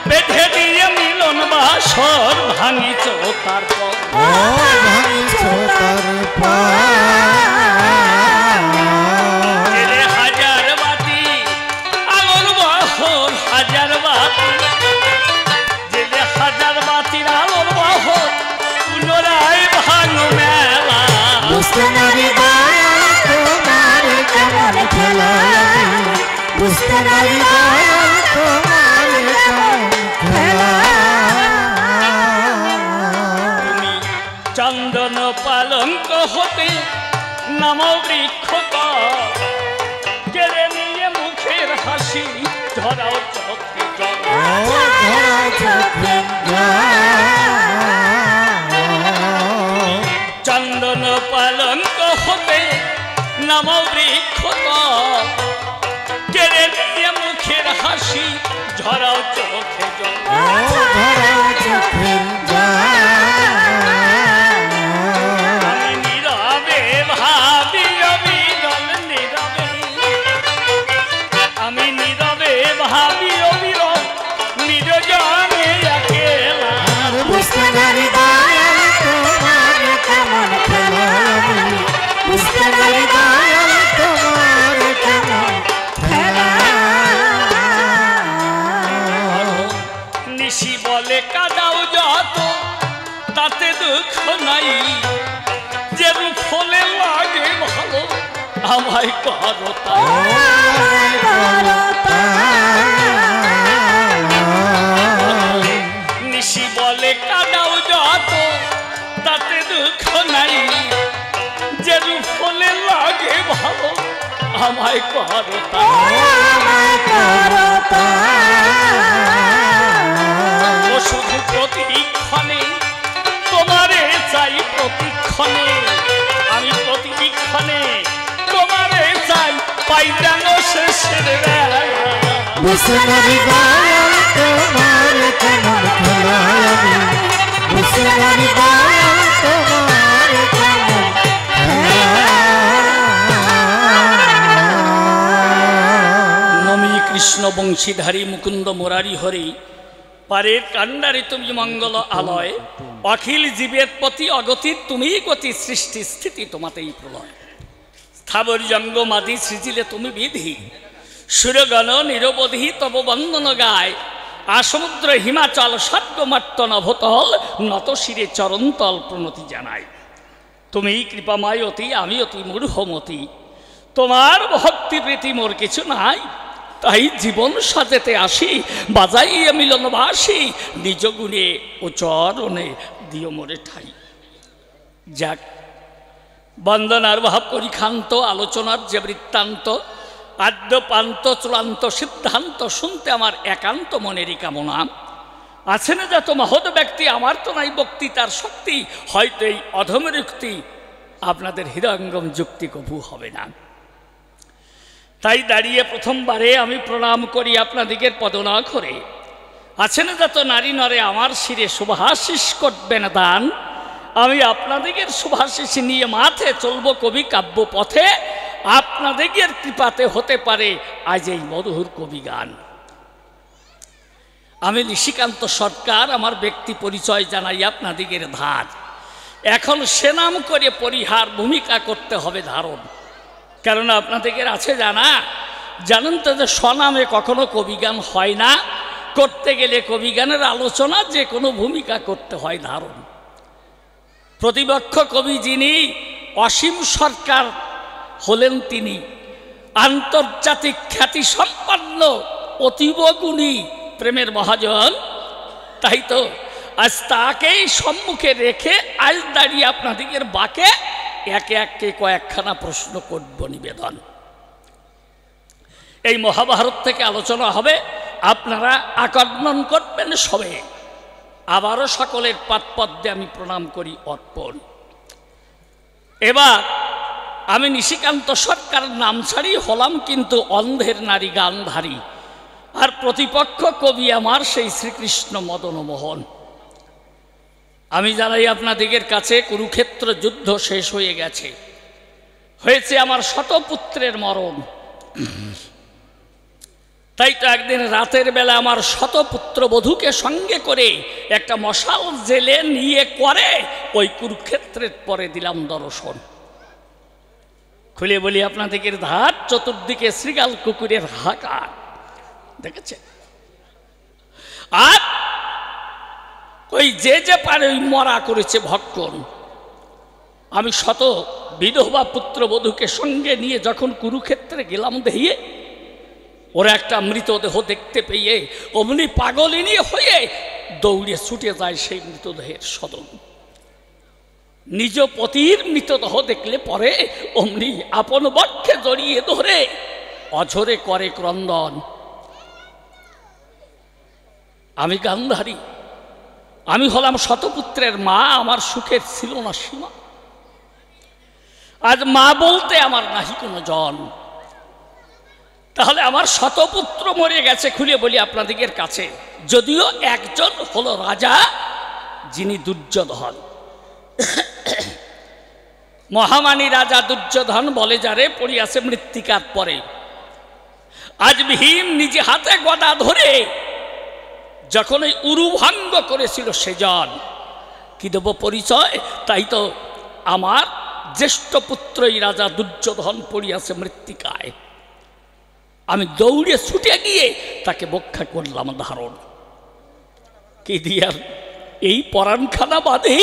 বেঁধে দিয়ে মিলন বাসর ভাঙিছ তারপর হাজার বাতি আলোর বহর হাজার বাতি জেলে হাজার বাতির আলোর বহর পুনরায় ভাঙ মেলা বুঝতে নারি তোমার কেমন খেলা বুঝতে নারি তোমার কেমন খেলা তুমি চন্দন পালঙ্ক হতে নাম বৃক্ষ কেড়ে নিয়ে মুখের হাসি ধরাও চোখে চন্দন পালঙ্ক হতে নাম বৃক্ষ কেড়ে নিয়ে মুখের হাসি ঝরাও চোখে আমি নীরবে ভাবি অবিরল নীরবে আমি নীরবে ভাবি অবিরল নিরজনে একেলা বুঝতে নারি তোমার কেমন খেলা বুঝতে নারি তোমার কেমন খেলা নিশি বলে কাদাও যত তাতে দুঃখ নাই যে রূপ হলে লাগে ভালো আমায় করো নিশি বলে কাদাও যত তাতে দুঃখ নাই যে রূপ হলে লাগে ভালো আমায় করো শুধু প্রতিক্ষণে তোমারে চাই প্রতিক্ষণে আমি প্রতিক্ষণে তোমারে চাই পাই যেন শেষের বেলা বুঝতে নারি তোমার কেমন খেলা বুঝতে নারি তোমার কেমন নমী কৃষ্ণ বংশীধারী মুকুন্দ মুরারি হরি পারের কাণ্ডারে তুমি মঙ্গল আলয় অখিল জীবের প্রতি অগতির তুমি গতি সৃষ্টি স্থিতি তোমাতেই প্রলয় স্থাবর জঙ্গমাদি সৃজিলে তুমি বিধি সুরগণ নিরবধি তব বন্দন গায় আসমুদ্র হিমাচল সদ্গমর্ত নভতল নত শিরে চরণতল প্রণতি জানায় তুমি কৃপাময় অতি আমি অতি মূঢ়মতি তোমার ভক্তি প্রীতি মোর কিছু নাই তাই জীবন সাজেতে আসি বাজাইয়া মিলনবাসী নিজ গুণে ও চরণে দিও মোরে ঠাই যাক বন্দনার ভাব করি ক্ষান্ত আলোচনার যে বৃত্তান্ত আদ্য পান্ত চূড়ান্ত সিদ্ধান্ত শুনতে আমার একান্ত মনেরই কামনা আছে না যত মহৎ ব্যক্তি আমার তো নাই বক্তৃতার শক্তি হয়তো এই অধমের যুক্তি আপনাদের হৃদয়ঙ্গম যুক্তি কভু হবে না তাই দাঁড়িয়ে প্রথমবারে আমি প্রণাম করি আপনাদিগের পদনা করে আছে না যত নারী নরে আমার শিরে শুভাশিস করবেন দান আমি আপনাদিগের শুভাশিস নিয়ে মাঠে চলব কবি কাব্য পথে আপনাদিগের কৃপাতে হতে পারে আজ এই মধুর কবি গান আমি নিশিকান্ত সরকার আমার ব্যক্তি পরিচয় জানাই আপনাদিগের ধার এখন সে নাম করে পরিহার ভূমিকা করতে হবে ধারণ কারণ আপনাদের আছে জানেন তো যে স্বনামে কখনো কবিগান হয় না করতে গেলে কবিগানের আলোচনা যে কোনো ভূমিকা করতে হয় ধারণ প্রতিপক্ষ কবি যিনি অসীম সরকার হলেন তিনি আন্তর্জাতিক খ্যাতি সম্পন্ন অতীব গুণী প্রেমের মহাজন তাই তো আজ তাকেই সম্মুখে রেখে আজ দাঁড়িয়ে আপনাদের বাকে একে একে কয়েকখানা প্রশ্ন করব নিবেদন এই মহাভারত থেকে আলোচনা হবে আপনারা আকর্ষণ করবেন সবে আবারও সকলের পাদপদ্মে আমি প্রণাম করি অর্পণ এবার আমি নিশিকান্ত সরকার নাম ছাড়ি হলাম কিন্তু অন্ধের নারী গান্ধারী, আর প্রতিপক্ষ কবি আমার সেই শ্রীকৃষ্ণ মদন মোহন। আমি জানাই আপনাদের কাছে কুরুক্ষেত্র যুদ্ধ শেষ হয়ে গেছে, হয়েছে আমার শতপুত্রের মরণ। তাই তো একদিন রাতের বেলা আমার শতপুত্র বধূকে সঙ্গে করে একটা মশাল জেলে নিয়ে করে ওই কুরুক্ষেত্রের পরে দিলাম দর্শন। খুলে বলি আপনাদের ধার, চতুর্দিকে শ্রীগাল কুকুরের হাহাকার, দেখেছে? আর ওই যে পারে ওই মরা করেছে ভক্ষণ। আমি শত বিধবা পুত্রবধূকে সঙ্গে নিয়ে যখন কুরুক্ষেত্রে গেলাম, দেখিয়ে ওরা একটা মৃতদেহ দেখতে পেয়ে অমনি পাগলিনী হয়ে দৌড়ে ছুটে যায় সেই মৃতদেহের সদন। নিজ পতির মৃতদেহ দেখলে পরে অমনি আপন বক্ষে জড়িয়ে ধরে অঝরে করে ক্রন্দন। আমি গান্ধারী, আমি হলাম শতপুত্রের মা, আমার সুখের ছিল না সীমা। আজ মা বলতে আমার নাহি কোনো জন। তাহলে আমার শতপুত্র মরে গেছে, খুলে বলি আপনাদের কাছে। যদিও একজন হলো রাজা, যিনি দুর্যোধন। মহামানী রাজা দুর্যোধন বলে যারে পড়িয়াছে মৃত্তিকার পরে। আজ ভীম নিজে হাতে গদা ধরে যখন এই উরুভঙ্গ করেছিল সেজন, কি দেব পরিচয়? তাই তো আমার জ্যেষ্ঠ পুত্রই রাজা দুর্যোধন পড়িয়াছে মৃত্তিকায়। আমি দৌড়ে ছুটে গিয়ে তাকে বক্ষা করলাম ধারণ। কি দিয়ার এই পরাণখানা বাঁধে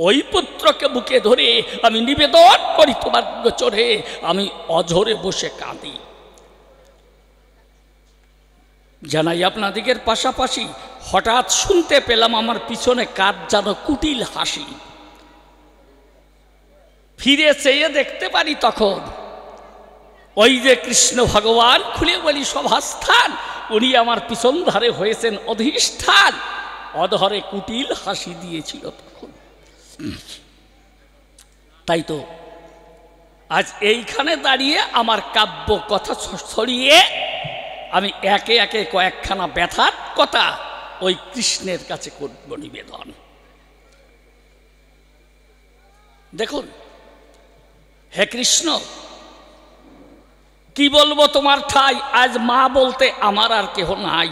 ওই পুত্রকে বুকে ধরে আমি নিবেদন করি তোমার গোচরে, আমি অঝরে বসে কাঁদি। জানাই আপনাদিগের পাশাপাশি হঠাৎ শুনতে পেলাম আমার পিছনে কার যেন কুটিল হাসি। ফিরে চেয়ে দেখতে পারি তখন ওই যে কৃষ্ণ ভগবান, খুলে বলি সভাস্থান, উনি আমার পিছন ধারে হয়েছেন অধিষ্ঠান। অধরে কুটিল হাসি দিয়েছিল তখন। তাই তো আজ এইখানে দাঁড়িয়ে আমার কাব্য কথা ছড়িয়ে আমি একে একে কয়েকখানা ব্যথার কথা ওই কৃষ্ণের কাছে করব নিবেদন। দেখুন, হে কৃষ্ণ, কি বলবো তোমার ঠাই, আজ মা বলতে আমার আর কেহ নাই।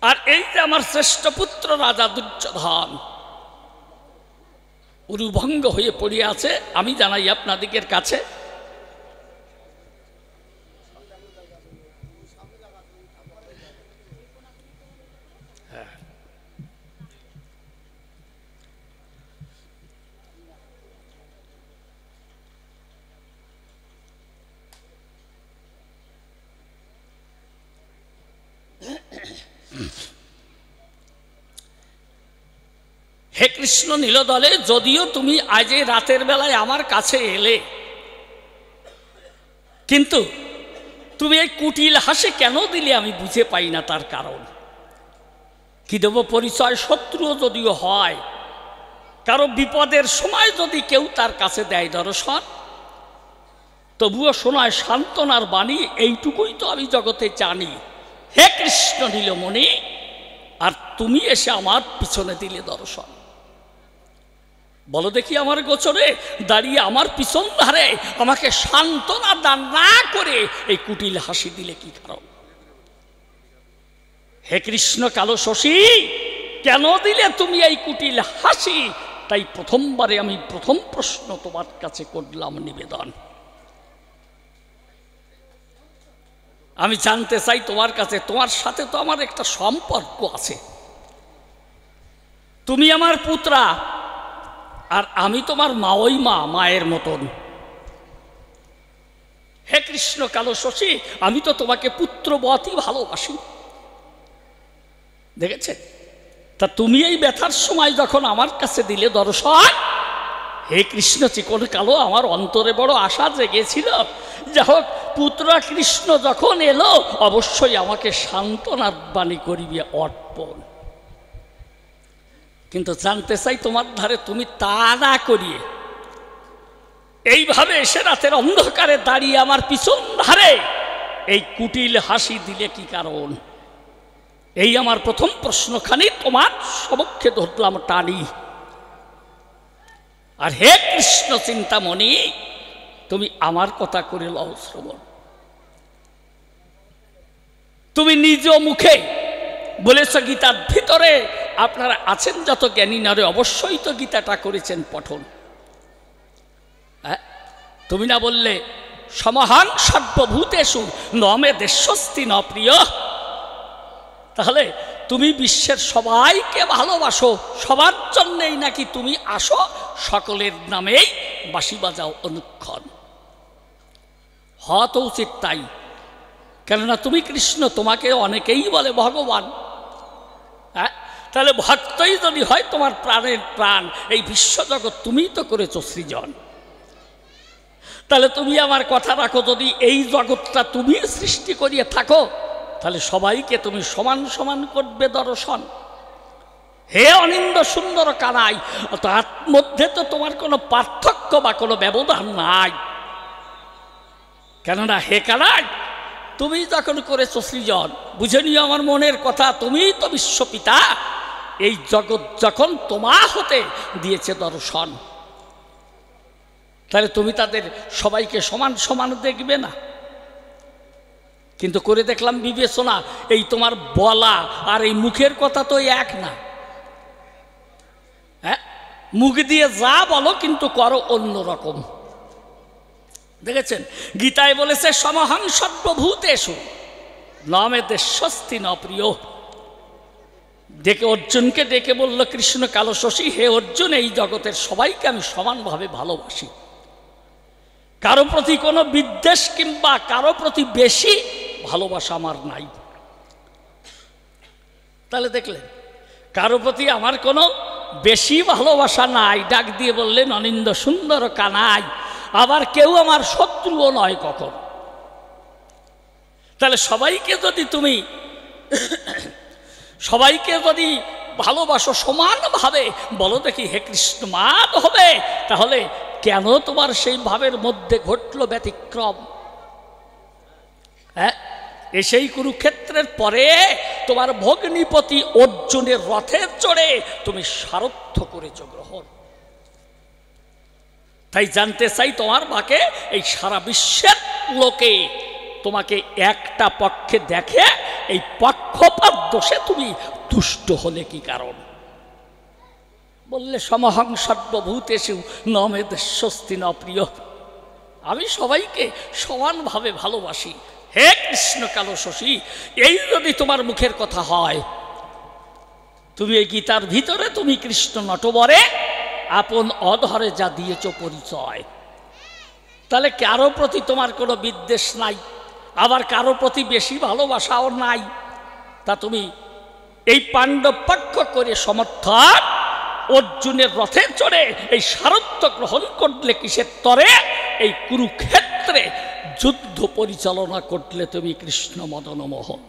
আর এই যে আমার শ্রেষ্ঠ পুত্র রাজা দুর্যোধন উরুভঙ্গ হয়ে পড়ে আছে, আমি জানাই আপনাদিগের কাছে হে কৃষ্ণ নীলদলে, যদিও তুমি আজ এই রাতের বেলায় আমার কাছে এলে, কিন্তু তুমি এই কুটিল হাসি কেন দিলে আমি বুঝে পাই না তার কারণ। কি দেব পরিচয়? শত্রুও যদিও হয়, কারো বিপদের সময় যদি কেউ তার কাছে দেয় দর্শন, তবুও শোনায় সান্ত্বনার বাণী। এইটুকুই তো আমি জগতে জানি। হে কৃষ্ণ নীলমণি, আর তুমি এসে আমার পিছনে দিলে দর্শন। বলো দেখি, আমার গোচরে দাঁড়িয়ে আমার পিছন ধারে আমাকে সান্ত্বনা দান না করে এই কুটিল হাসি দিলে কি কারণ? হে কৃষ্ণ কালো শশী, কেন দিলে তুমি এই কুটিল হাসি? তাই প্রথমবারে আমি প্রথম প্রশ্ন তোমার কাছে করলাম নিবেদন। আমি জানতে চাই তোমার কাছে, তোমার সাথে তো আমার একটা সম্পর্ক আছে। তুমি আমার পুত্রা, আর আমি তোমার মাওই মা, মায়ের মতন। হে কৃষ্ণ কালো শশী, আমি তো তোমাকে পুত্রবতই ভালোবাসি। দেখেছে? তা তুমি এই ব্যথার সময় যখন আমার কাছে দিলে দর্শন, হে কৃষ্ণ চিকন কালো, আমার অন্তরে বড় আশা জেগেছিল, যা হোক পুত্র কৃষ্ণ যখন এলো অবশ্যই আমাকে সান্ত্বনার বাণী করিবে অর্পণ। কিন্তু জানতে চাই তোমার ধারে তুমি তা না করিয়ে এইভাবে এসে রাতের অন্ধকারে দাঁড়িয়ে আমার পিছন ধারে এই কুটিল হাসি দিলে কি কারণ? এই আমার প্রথম প্রশ্নখানি তোমার সমক্ষে ধরলাম টানি। আর হে কৃষ্ণ চিন্তামণি, তুমি আমার কথা করে লও শ্রবণ। তুমি নিজ মুখে বলেছ গীতার ভিতরে, আপনারা আছেন যত জ্ঞানী নারে অবশ্যই তো গীতাটা করেছেন পঠন। তুমি না বললে সমহাং সর্বভূতেষু নমে দেশস্তি ন প্রিয়? তাহলে তুমি বিশ্বের সবাইকে ভালোবাসো, সবার জন্যেই নাকি তুমি আসো, সকলের নামেই বাঁশি বাজাও অনুক্ষণ। হওয়া তো উচিত তাই, কেননা তুমি কৃষ্ণ, তোমাকে অনেকেই বলে ভগবান। হ্যাঁ, তাহলে ভক্তই যদি হয় তোমার প্রাণের প্রাণ, এই বিশ্বজগৎ তুমিই তো করেছো সৃজন। তাহলে তুমি আমার কথা রাখো, যদি এই জগৎটা তুমি সৃষ্টি করিয়ে থাকো, তাহলে সবাইকে তুমি সমান সমান করবে দর্শন। হে অনিন্দ সুন্দর কানাই, তার মধ্যে তো তোমার কোনো পার্থক্য বা কোনো ব্যবধান নাই। কেননা হে কানাই, তুমি যখন করেছো সৃজন, বুঝে নিও আমার মনের কথা, তুমিই তো বিশ্বপিতা। এই জগৎ যখন তোমার হতে দিয়েছে দর্শন, তাহলে তুমি তাদের সবাইকে সমান সমান দেখবে না? কিন্তু করে দেখলাম বিবেচনা, এই তোমার বলা আর এই মুখের কথা তো এক না। হ্যাঁ, মুখ দিয়ে যা বলো কিন্তু করো অন্য রকম। দেখেছেন, গীতায় বলেছে সমহাং সর্বভূতেষু নমে দেশস্তি ন প্রিয়। ডেকে অর্জুনকে ডেকে বলল কৃষ্ণ কালো শশী, হে অর্জুন, এই জগতের সবাইকে আমি সমানভাবে ভালোবাসি, কারো প্রতি কোনো বিদ্বেষ কিংবা কারো প্রতি বেশি ভালোবাসা আমার নাই। তাহলে দেখলেন, কারো প্রতি আমার কোনো বেশি ভালোবাসা নাই। ডাক দিয়ে বললেন অনিন্দ সুন্দর কানাই, আবার কেউ আমার শত্রুও নয় কখন। তাহলে সবাইকে যদি তুমি ভালোবাসো সমানভাবে, বলো দেখি হে কৃষ্ণ মান হবে, তাহলে কেন তোমার সেই ভাবের মধ্যে ঘটল ব্যতিক্রম? হ্যাঁ, সেই কুরুক্ষেত্রের পরে তোমার ভগ্নিপতি অর্জুনের রথে চড়ে তুমি সারথ্য করেছ গ্রহণ। তাই জানতে চাই তোমার মাকে, এই সারা বিশ্বের লোকে তোমাকে একটা পক্ষে দেখে এই পক্ষপাত দোষে তুমি তুষ্ট হলে কি কারণ? বললে সমহাং সর্বভূতেষু নমে দেশস্তি ন প্রিয়। আমি সবাইকে সমানভাবে ভালোবাসি। হে কৃষ্ণ কালো শশী, এই যদি তোমার মুখের কথা হয়, তুমি এই গীতার ভিতরে তুমি কৃষ্ণ নটবরে আপন অধরে যা দিয়েছ পরিচয়, তাহলে কারো প্রতি তোমার কোনো বিদ্বেষ নাই, আবার কারো প্রতি বেশি ভালোবাসাও নাই। তা তুমি এই পাণ্ডব পক্ষ করে সমর্থন অর্জুনের রথে চড়ে এই সারথ্য গ্রহণ করলে কিসের তরে? এই কুরুক্ষেত্রে যুদ্ধ পরিচালনা করলে তুমি কৃষ্ণ মদন মোহন।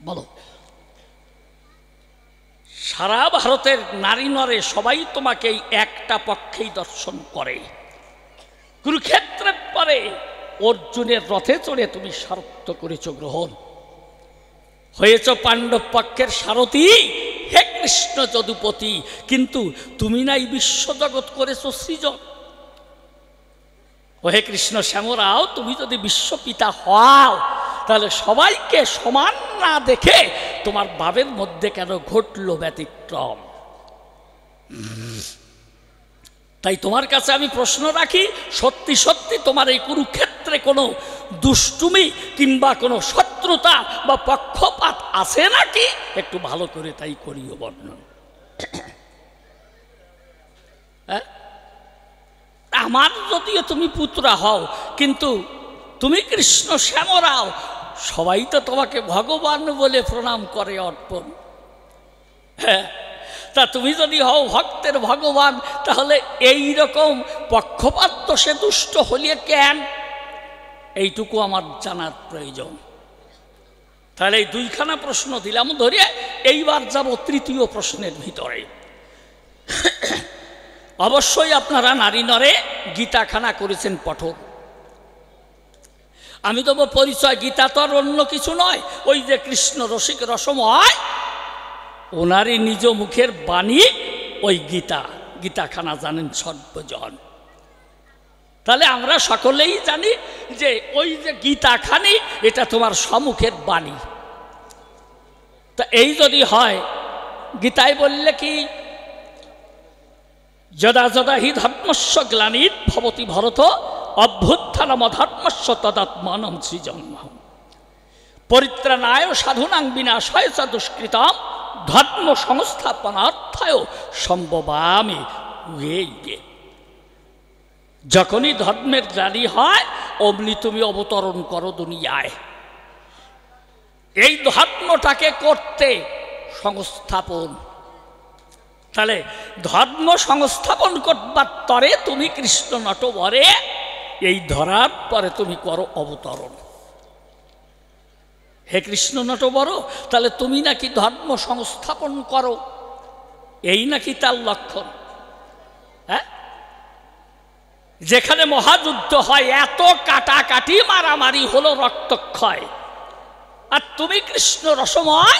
বলো, সারা ভারতের নারী নরে সবাই তোমাকে এই একটা পক্ষেই দর্শন করে। কুরুক্ষেত্রের পরে অর্জুনের রথে চড়ে তুমি সারথ্য করেছ গ্রহণ, হয়েছ পাণ্ডব পক্ষের সারথী। হে কৃষ্ণ যদুপতি, কিন্তু তুমি নাই বিশ্বজগৎ করেছ সৃজন। ও হে কৃষ্ণ শ্যামরাও, তুমি যদি বিশ্বপিতা হও, তাহলে সবাইকে সমান না দেখে তোমার ভাবের মধ্যে কেন ঘটল ব্যতিক্রম? তাই তোমার কাছে আমি প্রশ্ন রাখি, সত্যি সত্যি তোমার এই কুরুক্ষেত্রে কোনো দুষ্টুমি কিংবা কোনো শত্রুতা বা পক্ষপাত আছে নাকি? একটু ভালো করে তাই করিও বর্ণন। আমার যদিও তুমি পুত্রা হও, কিন্তু তুমি কৃষ্ণ শ্যামরাও, সবাই তো তোমাকে ভগবান বলে প্রণাম করে অর্পণ। হ্যাঁ, তা তুমি যদি হও ভক্তের ভগবান, তাহলে এই রকম পক্ষপাত তো সে দুষ্ট হলিয়ে কেন? এইটুকু আমার জানার প্রয়োজন। তাহলে এই দুইখানা প্রশ্ন দিলাম ধরে, এইবার যাব তৃতীয় প্রশ্নের ভিতরে। অবশ্যই আপনারা নারী নরে গীতাখানা করেছেন পঠন। আমি তো পরিচয়, গীতা তো আর অন্য কিছু নয়, ওই যে কৃষ্ণ রসিক রসময় ওনারই নিজ মুখের বাণী ওই গীতাখানা জানেন সর্বজন। তাহলে আমরা সকলেই জানি যে ওই যে গীতাখানি এটা তোমার সম্মুখের বাণী। তা এই যদি হয়, গীতায় বললে কি যদা যদা হি ধর্মস্য গ্লানির ভবতি ভরত অভ্যুত্থানম ধর্মস্য তদাত্মানম সৃজন্মহম পরিত্রাণায় সাধুনাং বিনাশায় চ দুষ্কৃতম ধর্ম সংস্থাপনার্থায় সম্ভবামি ইয়ে। যখনই ধর্মের গ্লানি হয় অমনি তুমি অবতরণ করো দুনিয়ায়। এই ধর্মটাকে করতে সংস্থাপন, তাহলে ধর্ম সংস্থাপন করবার তরে তুমি কৃষ্ণ নটবরে এই ধরার পরে তুমি করো অবতরণ। হে কৃষ্ণ নটবর, তাহলে তুমি নাকি ধর্ম সংস্থাপন করো, এই নাকি তার লক্ষণ। হ্যাঁ, যেখানে মহাযুদ্ধ হয়, এত কাটাকাটি মারামারি হলো, রক্তক্ষয়, আর তুমি কৃষ্ণ রসময়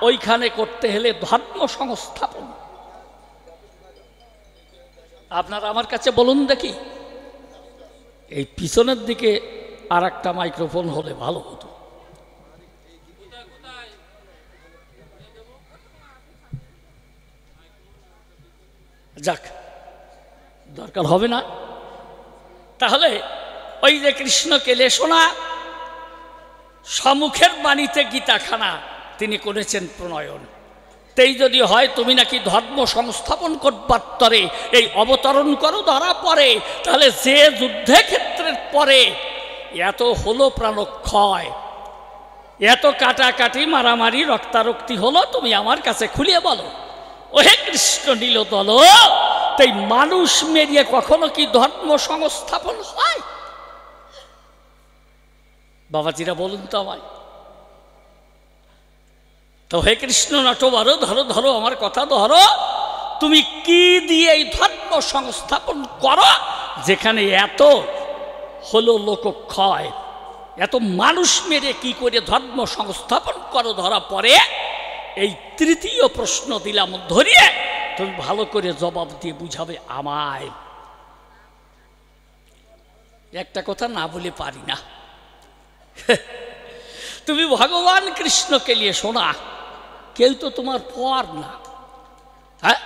ওইখানে করতে হলে ধর্ম সংস্থাপন। আপনারা আমার কাছে বলুন দেখি, এই পিছনের দিকে আর একটা মাইক্রোফোন হলে ভালো হতো। যাক, দরকার হবে না। তাহলে ওই যে কৃষ্ণকে লেশোনা সম্মুখের বাণীতে গীতাখানা তিনি করেছেন প্রণয়ন। তেই যদি হয় তুমি নাকি ধর্ম সংস্থাপন করবার তরে এই অবতরণ করো ধরা পড়ে, তাহলে যে যুদ্ধে ক্ষেত্রের পরে এত হলো প্রাণক্ষয়, এত কাটাকাটি মারামারি রক্তারক্তি হলো, তুমি আমার কাছে খুলিয়ে বলো, ওহে কৃষ্ণ নীলদল, তাই মানুষ মেরিয়ে কখনো কি ধর্ম সংস্থাপন হয়? বাবাজিরা বলুন তো আমায়। তো হে কৃষ্ণ নটবর, ধরো ধরো আমার কথা ধরো, তুমি কি দিয়ে এই ধর্ম সংস্থাপন করো যেখানে এত হলো লোকক্ষয়, এত মানুষ মেরে কি করে ধর্ম সংস্থাপন করো ধরা পড়ে? এই তৃতীয় প্রশ্ন দিলাম ধরিয়ে, তুমি ভালো করে জবাব দিয়ে বুঝাবে আমায়। একটা কথা না বলে পারি না। তুমি ভগবান কৃষ্ণকে নিয়ে শোনা, কেউ তো তোমার পর না। হ্যাঁ,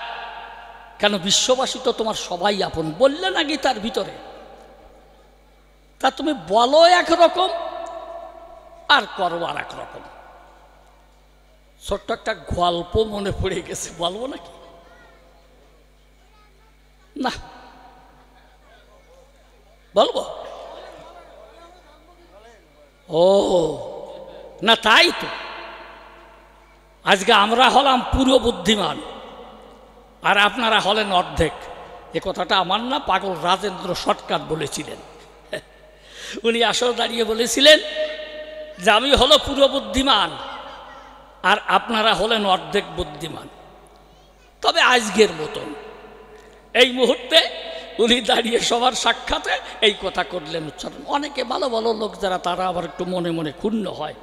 কেন বিশ্ববাসী তো তোমার সবাই আপন, বললে না গীতার ভিতরে। তা তুমি বলো একরকম আর করো আর এক রকম। ছোট্ট একটা গল্প মনে পড়ে গেছে, বলবো নাকি? না, বলবো? ও না, তাই তো আজকে আমরা হলাম পুরো বুদ্ধিমান আর আপনারা হলেন অর্ধেক। এ কথাটা আমার না, পাগল রাজেন্দ্র সরকার বলেছিলেন। উনি আসলে দাঁড়িয়ে বলেছিলেন যে আমি হলো পুরো বুদ্ধিমান আর আপনারা হলেন অর্ধেক বুদ্ধিমান। তবে আজকের মতন এই মুহূর্তে উনি দাঁড়িয়ে সবার সাক্ষাতে এই কথা করলেন উচ্চারণ। অনেকে ভালো ভালো লোক যারা, তারা আবার একটু মনে মনে ক্ষুণ্ণ হয়,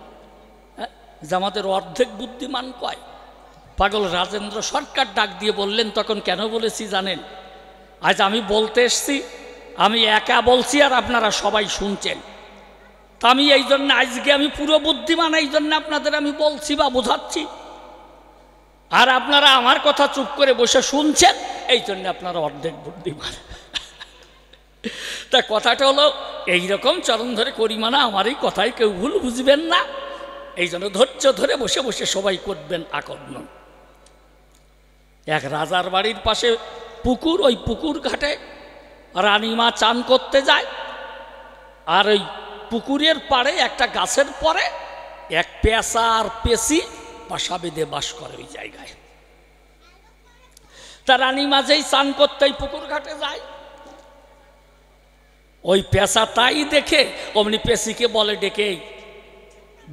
হ্যাঁ, যে আমাদের অর্ধেক বুদ্ধিমান কয়। পাগল রাজেন্দ্র সরকার ডাক দিয়ে বললেন, তখন কেন বলেছি জানেন? আজ আমি বলতে এসছি, আমি একা বলছি আর আপনারা সবাই শুনছেন। তা আমি এই জন্য আজকে আমি পুরো বুদ্ধিমান, এই জন্য আপনাদের আমি বলছি বা বোঝাচ্ছি, আর আপনারা আমার কথা চুপ করে বসে শুনছেন, এই জন্য আপনারা অর্ধেক বুদ্ধিমান। তা কথাটা হলো এইরকম, চরণ ধরে করি মানে আমার এই কথাই কেউ ভুল বুঝবেন না। এই জন্য ধৈর্য ধরে বসে বসে সবাই করবেন আকর্ষণ। এক রাজার বাড়ির পাশে পুকুর, ওই পুকুর ঘাটে রানীমা চান করতে যায়, আর ওই পুকুরের পাড়ে একটা গাছের পরে এক পেঁচা আর পেশি বাসা বেঁধে বাস করে ওই জায়গায়। তা রানীমা যেই চান করতে পুকুর ঘাটে যায়, ওই পেঁচা তাই দেখে অমনি পেশিকে বলে ডেকে,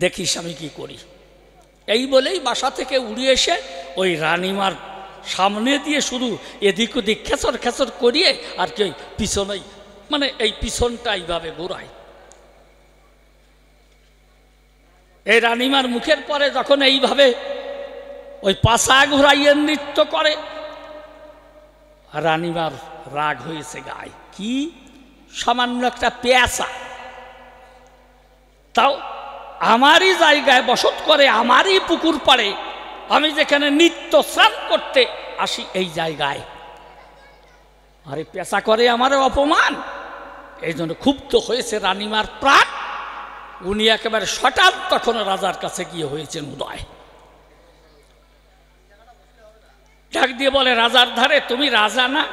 দেখিস আমি কি করি। এই বলেই বাসা থেকে উড়ে এসে ওই রানীমার সামনে দিয়ে শুধু এদিক ওদিক খেচর খেচর করিয়ে আর কি পিছনেই মানে এই পিছনটা এইভাবে ঘোরায়। এই রানীমার মুখের পরে যখন এইভাবে ওই পাশা ঘুরাইয়ে নৃত্য করে, রানীমার রাগ হয়েছে গায়ে। কি সামান্য একটা পেয়াসা, তাও আমারই জায়গায় বসত করে, আমারই পুকুর পাড়ে, আমি যেখানে নিত্য স্নান করতে আসি এই জায়গায়, আরে পেশা করে আমার অপমান। এই জন্য ক্ষুব্ধ হয়েছে রানীমার প্রাণ। উনি একেবারে হঠাৎ তখন রাজার কাছে গিয়ে হয়েছেন উদয়। ডাক দিয়ে বলে, রাজার ধারে তুমি রাজা না?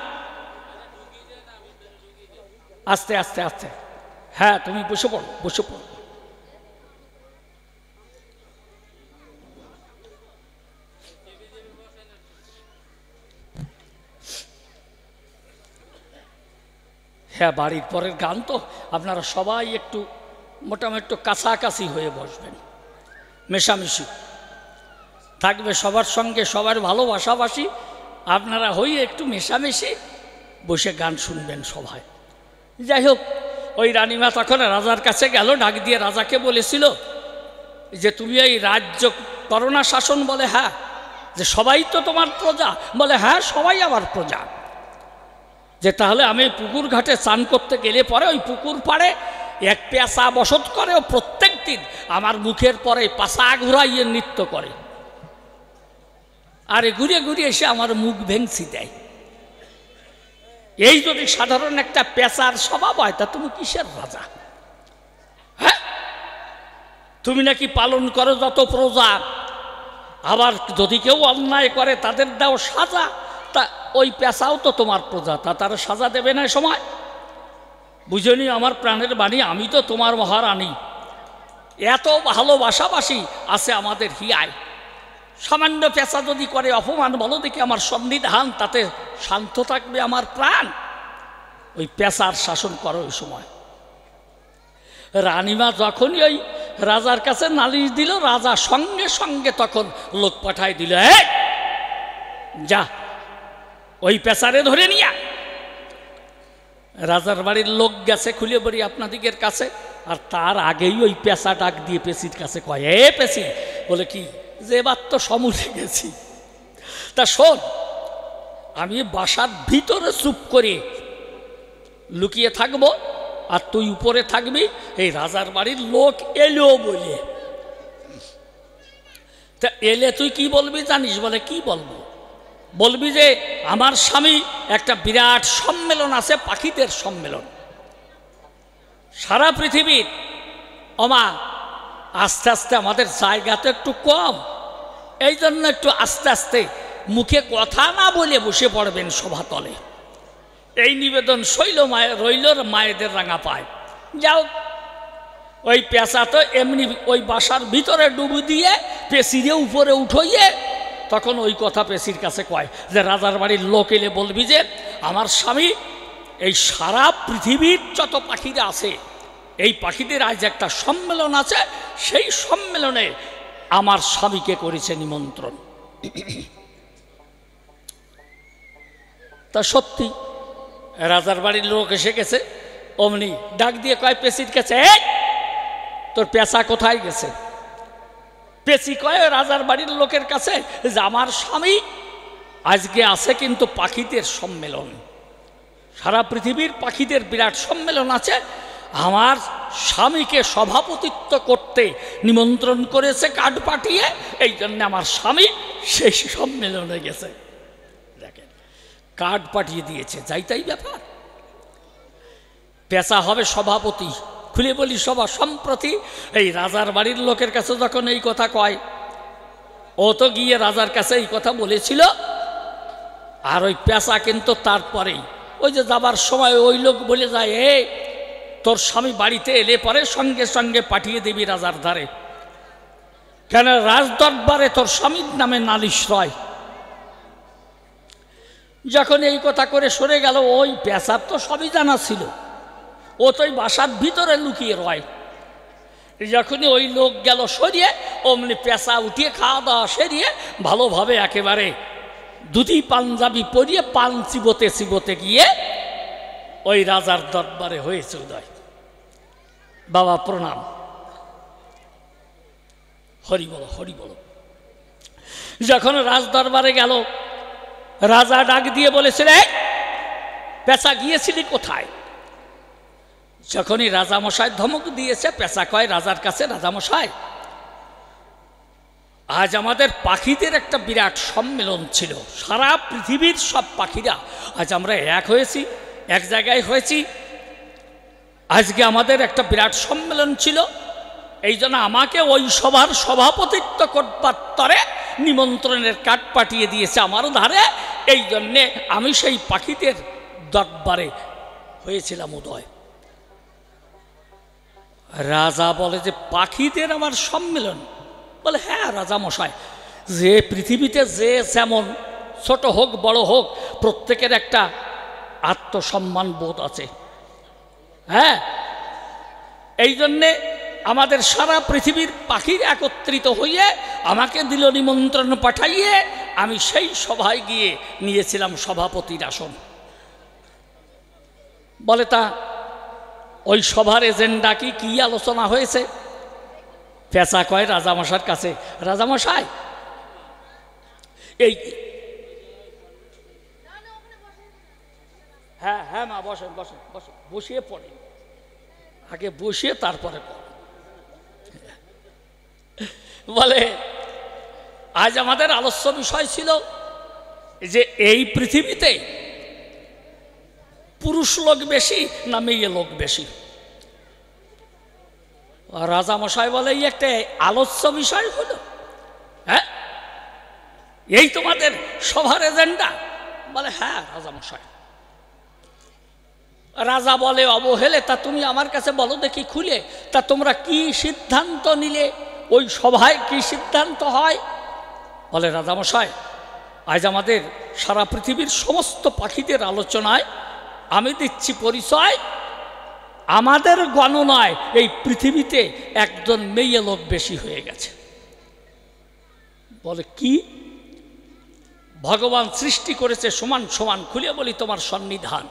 আস্তে আস্তে আস্তে, হ্যাঁ তুমি বসে পড়ো, বসে পড়ো। হ্যাঁ, বাড়ির পরের গান তো, আপনারা সবাই একটু মোটামুটি একটু কাছাকাছি হয়ে বসবেন, মেশামেশি থাকবে সবার সঙ্গে, সবার ভালোবাসাবাসি আপনারা হয়ে একটু মেশামেশি বসে গান শুনবেন সবাই। যাই হোক, ওই রানীমা তখন রাজার কাছে গেল, ডাক দিয়ে রাজাকে বলেছিল যে তুমি এই রাজ্য করোনা শাসন? বলে হ্যাঁ। যে সবাই তো তোমার প্রজা? বলে হ্যাঁ, সবাই আমার প্রজা। যে তাহলে আমি পুকুর ঘাটে স্নান করতে গেলে পরে ওই পুকুর পাড়ে এক পেশা বসত করে, ও প্রত্যেক দিন আমার মুখের পরে পাশা ঘুরাইয়ে নৃত্য করে, আর ঘুরে ঘুরে এসে আমার মুখ ভেঙচি দেয়। এই যদি সাধারণ একটা পেশার স্বভাব হয়, তা তুমি কিসের রাজা? হ্যাঁ, তুমি নাকি পালন করো যত প্রজা, আবার যদি কেউ অন্যায় করে তাদের দাও সাজা। তা ওই পেশাও তো তোমার প্রজা, তা তারা সাজা দেবে না সময়? বুঝেনি আমার প্রাণের বাণী, আমি তো তোমার মহারানী। এত ভালোবাসাবাসী আছে আমাদের হিয়ায়, সামান্য পেশা যদি করে অপমান, বলো দেখি আমার সন্নিধান, তাতে শান্ত থাকবে আমার প্রাণ? ওই পেশার শাসন করো ওই সময়। রানীমা যখনই ওই রাজার কাছে নালিশ দিল, রাজা সঙ্গে সঙ্গে তখন লোক পাঠায় দিল, যা ওই পেশারে ধরে নিয়া। রাজার বাড়ির লোক গেছে খুলে বলি আপনাদিগের কাছে, আর তার আগেই ওই পেশা ডাক দিয়ে পেশির কাছে কয়, এ পেশি, বলে কি, যে এবার তো সমুদ্রে গেছি, তা শোন, আমি বাসার ভিতরে চুপ করে লুকিয়ে থাকবো, আর তুই উপরে থাকবি। এই রাজার বাড়ির লোক এলো বলে, তা এলে তুই কি বলবি জানিস? বলে কি বলবো? বলবি যে আমার স্বামী একটা বিরাট সম্মেলন আছে, পাখিদের সম্মেলন সারা পৃথিবীর। ওমা, আস্তে আস্তে আমাদের জায়গা তো একটু কম, এই জন্য একটু আস্তে আস্তে মুখে কথা না বলে বসে পড়বেন সভাতলে। এই নিবেদন শৈল রইল মায়েদের রাঙা পায়। যাও, ওই পেশা তো এমনি ওই বাসার ভিতরে ডুবু দিয়ে পেশিরে উপরে উঠইয়ে তখন ওই কথা পেশির কাছে কয় যে রাজার বাড়ির লোক এলে বলবি যে আমার স্বামী এই সারা পৃথিবীর যত পাখিরা আছে, এই পাখিদের আজ একটা সম্মেলন আছে, সেই সম্মেলনে আমার স্বামীকে করেছে নিমন্ত্রণ। তা সত্যি রাজার বাড়ির লোক এসে গেছে, অমনি ডাক দিয়ে কয় পেশির কাছে, তোর পেশা কোথায় গেছে? পেশি কয় রাজার বাড়ির লোকের কাছে যে আমার স্বামী আজকে আছে কিন্তু পাখিদের সম্মেলন, সারা পৃথিবীর পাখিদের বিরাট সম্মেলন আছে, আমার স্বামীকে সভাপতিত্ব করতে নিমন্ত্রণ করেছে কার্ড পাঠিয়ে, এই জন্য আমার স্বামী সেই সম্মেলনে গেছে। দেখেন, কার্ড পাঠিয়ে দিয়েছে, যাই তাই ব্যাপার। পেশা হবে সভাপতি, খুলে বলি সভা। সম্প্রতি এই রাজার বাড়ির লোকের কাছে যখন এই কথা কয়, ও তো গিয়ে রাজার কাছে এই কথা বলেছিল, আর ওই পেশা কিন্তু তারপরেই ওই যে যাবার সময় ওই লোক বলে যায়, তোর স্বামী বাড়িতে এলে পরে সঙ্গে সঙ্গে পাঠিয়ে দিবি রাজার ধারে, কেন রাজদরবারে তোর স্বামীর নামে নালিশ রয়। যখন এই কথা করে সরে গেল, ওই পেশার তো সবই জানা ছিল, ও তো ওই বাসার ভিতরে লুকিয়ে রয়। যখনই ওই লোক গেল সরিয়ে, অমনি পেশা উঠিয়ে খাওয়া দাওয়া সেরিয়ে ভালোভাবে একেবারে ধুতি পাঞ্জাবি পরিয়ে পান চিবোতে চিবোতে গিয়ে ওই রাজার দরবারে হয়েছে উদয়। বাবা প্রণাম, হরি বলো হরি বলো। যখন রাজ দরবারে গেল, রাজা ডাক দিয়ে বলেছিল, পেঁচা গিয়েছিলি কোথায়? যখনই রাজামশাই ধমক দিয়েছে, পেঁচা কয় রাজার কাছে, রাজামশাই আজ আমাদের পাখিদের একটা বিরাট সম্মেলন ছিল, সারা পৃথিবীর সব পাখিরা আজ আমরা এক হয়েছি, এক জায়গায় হয়েছি। আজকে আমাদের একটা বিরাট সম্মেলন ছিল, এই জন্য আমাকে ওই সভার সভাপতিত্ব করবার তরে নিমন্ত্রণের কার্ড পাঠিয়ে দিয়েছে আমার ধারে, এই জন্যে আমি সেই পাখিদের দরবারে হয়েছিলাম উদয়। রাজা বলে যে পাখিদের আমার সম্মেলন? বলে হ্যাঁ রাজামশাই, যে পৃথিবীতে যে যেমন ছোট হোক বড় হোক প্রত্যেকের একটা আত্মসম্মান বোধ আছে। হ্যাঁ, এই জন্যে আমাদের সারা পৃথিবীর পাখির একত্রিত হইয়ে আমাকে দিল নিমন্ত্রণ পাঠাইয়ে, আমি সেই সভায় গিয়ে নিয়েছিলাম সভাপতির আসন। বলে তা ওই সভার এজেন্ডা কি, কি আলোচনা হয়েছে? পেঁচা কয় রাজামশার কাছে, রাজামশাই এই হ্যাঁ হ্যাঁ মা বসেন বসেন বসেন, বসিয়ে পড়ে, আগে বসিয়ে তারপরে পড়ে। বলে আজ আমাদের আলোচ্য বিষয় ছিল যে এই পৃথিবীতে পুরুষ লোক বেশি না মেয়ে লোক বেশি? রাজামশাই বলে এই একটা আলোচ্য বিষয় হলো? হ্যাঁ, এই তোমাদের সভার এজেন্ডা? বলে হ্যাঁ রাজামশাই। রাজা বলে অবহেলে, তা তুমি আমার কাছে বলো দেখি খুলে, তা তোমরা কি সিদ্ধান্ত নিলে, ওই সভায় কি সিদ্ধান্ত হয়? বলে রাজামশাই আজ আমাদের সারা পৃথিবীর সমস্ত পাখিদের আলোচনায় আমি দিচ্ছি পরিচয়, আমাদের গণনায় এই পৃথিবীতে একজন মেয়ে লোক বেশি হয়ে গেছে। বলে কি? ভগবান সৃষ্টি করেছে সমান সমান, খুলে বলি তোমার সন্নিধান,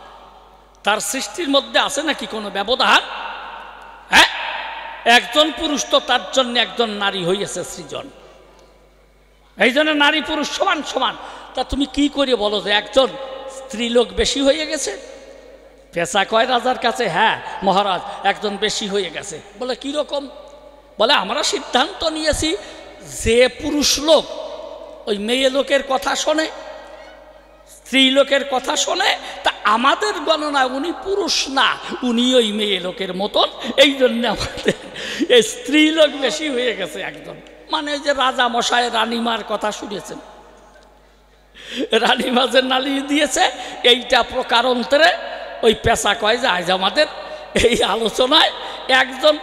তার সৃষ্টির মধ্যে আছে নাকি কোনো ব্যবধান? হ্যাঁ, একজন পুরুষ তো তার জন্য একজন নারী হইয়াছে সৃজন, এই জন্য নারী পুরুষ সমান সমান। তা তুমি কি করে বলো যে একজন স্ত্রী লোক বেশি হয়ে গেছে? পেঁচা কয় রাজার কাছে, হ্যাঁ মহারাজ একজন বেশি হয়ে গেছে। বলে কি রকম? বলে আমরা সিদ্ধান্ত নিয়েছি যে পুরুষ লোক ওই মেয়ে লোকের কথা শোনে, স্ত্রী লোকের কথা শোনে, তা আমাদের গণনায় উনি পুরুষ না, উনি ওই মেয়ে লোকের মতন, এই জন্য আমাদের এই স্ত্রী লোক বেশি হয়ে গেছে একজন। মানে যে রাজা মশাই রানীমার কথা শুনেছেন, রানীমা যে নালিশ দিয়েছে, এইটা প্রকারান্তরে ওই পেঁচা কয় যে আজ আমাদের এই আলোচনায় একজন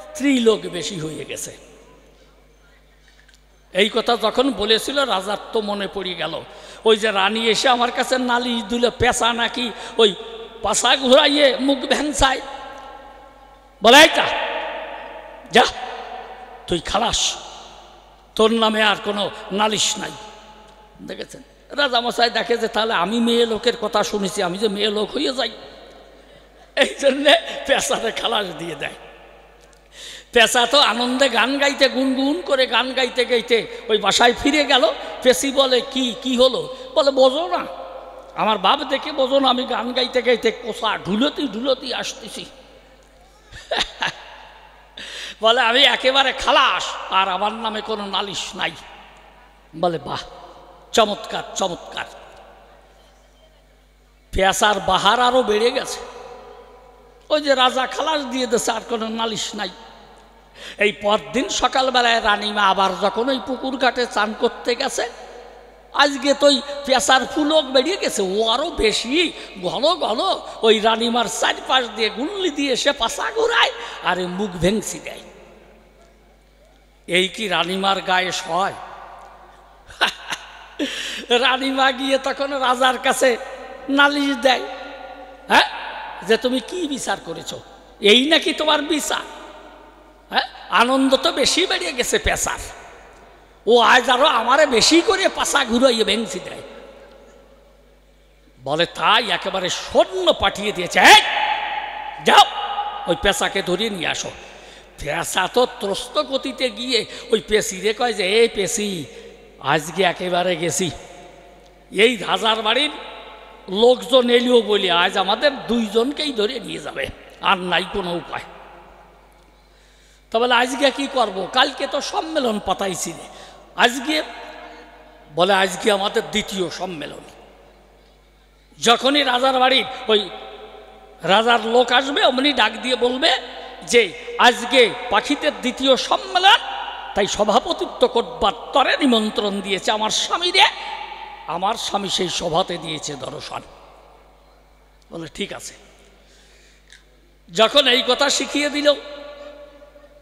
স্ত্রী লোক বেশি হয়ে গেছে। এই কথা যখন বলেছিল রাজার তো মনে পড়ে গেল, ওই যে রানী এসে আমার কাছে নালিশ দিল পেঁচা নাকি ওই পাশা ঘুরাইয়ে মুখ ভ্যাংসায়। বলে এইটা যা তুই খালাস, তোর নামে আর কোনো নালিশ নাই। দেখেছেন রাজামশাই দেখে যে তাহলে আমি মেয়ে লোকের কথা শুনেছি, আমি যে মেয়ে লোক হয়ে যাই, এই জন্যে পেঁচাতে খালাস দিয়ে দেয়। পেঁচা তো আনন্দে গান গাইতে, গুনগুন করে গান গাইতে গাইতে ওই বাসায় ফিরে গেল। পেঁচি বলে কি কি হলো? বলে বোঝো না, আমার বাপ দেখে বোঝো না, আমি গান গাইতে গাইতে কোষা ঢুলতি ঢুলতি আসতেছি। বলে আমি একেবারে খালাস, আর আমার নামে কোনো নালিশ নাই। বলে বাহ, চমৎকার চমৎকার। পেঁচার বাহার আরো বেড়ে গেছে, ওই যে রাজা খালাস দিয়ে দিয়েছে, আর কোনো নালিশ নাই। এই পরদিন সকালবেলায় রানীমা আবার যখন ওই পুকুর ঘাটে চান করতে গেছে, আজকে তো ওই পেঁচার ফুলক বেরিয়ে গেছে, ও আরো বেশি ঘন ঘন ওই রানীমার চারপাশ দিয়ে গুল্লি দিয়ে সে পাশা ঘুরায় আর মুখ ভেঙসি দেয়। এই কি রানীমার গায়ে সয়? রানীমা গিয়ে তখন রাজার কাছে নালিশ দেয়, হ্যাঁ যে তুমি কি বিচার করেছো, এই নাকি তোমার বিচার? হ্যাঁ, আনন্দ তো বেশি বেরিয়ে গেছে পেঁচার, ও আজ আরো আমারে বেশি করে পাশা ঘুরাইয়ে ভেঙসি দেয়। বলে তাই একেবারে সৈন্য পাঠিয়ে দিয়েছে, এই যাও ওই পেশাকে ধরিয়ে নিয়ে আসো। পেশা তো ত্রস্ত গতিতে গিয়ে ওই পেশিরে কয় যে এই পেশি আজকে একেবারে গেছি, এই রাজার বাড়ির লোকজন এলিও বলি আজ আমাদের দুইজনকেই ধরে নিয়ে যাবে, আর নাই কোনো উপায়। তা বলে আজকে কি করব, কালকে তো সম্মেলন পাতাইছিলে, আজকে বলে আজকে আমাদের দ্বিতীয় সম্মেলন। যখনই রাজার বাড়ির ওই রাজার লোক আসবে অমনি ডাক দিয়ে বলবে যে আজকে পাখিদের দ্বিতীয় সম্মেলন, তাই সভাপতিত্ব করবার তরে নিমন্ত্রণ দিয়েছে আমার স্বামীরে, আমার স্বামী সেই সভাতে দিয়েছে দর্শন। বলে ঠিক আছে। যখন এই কথা শিখিয়ে দিল,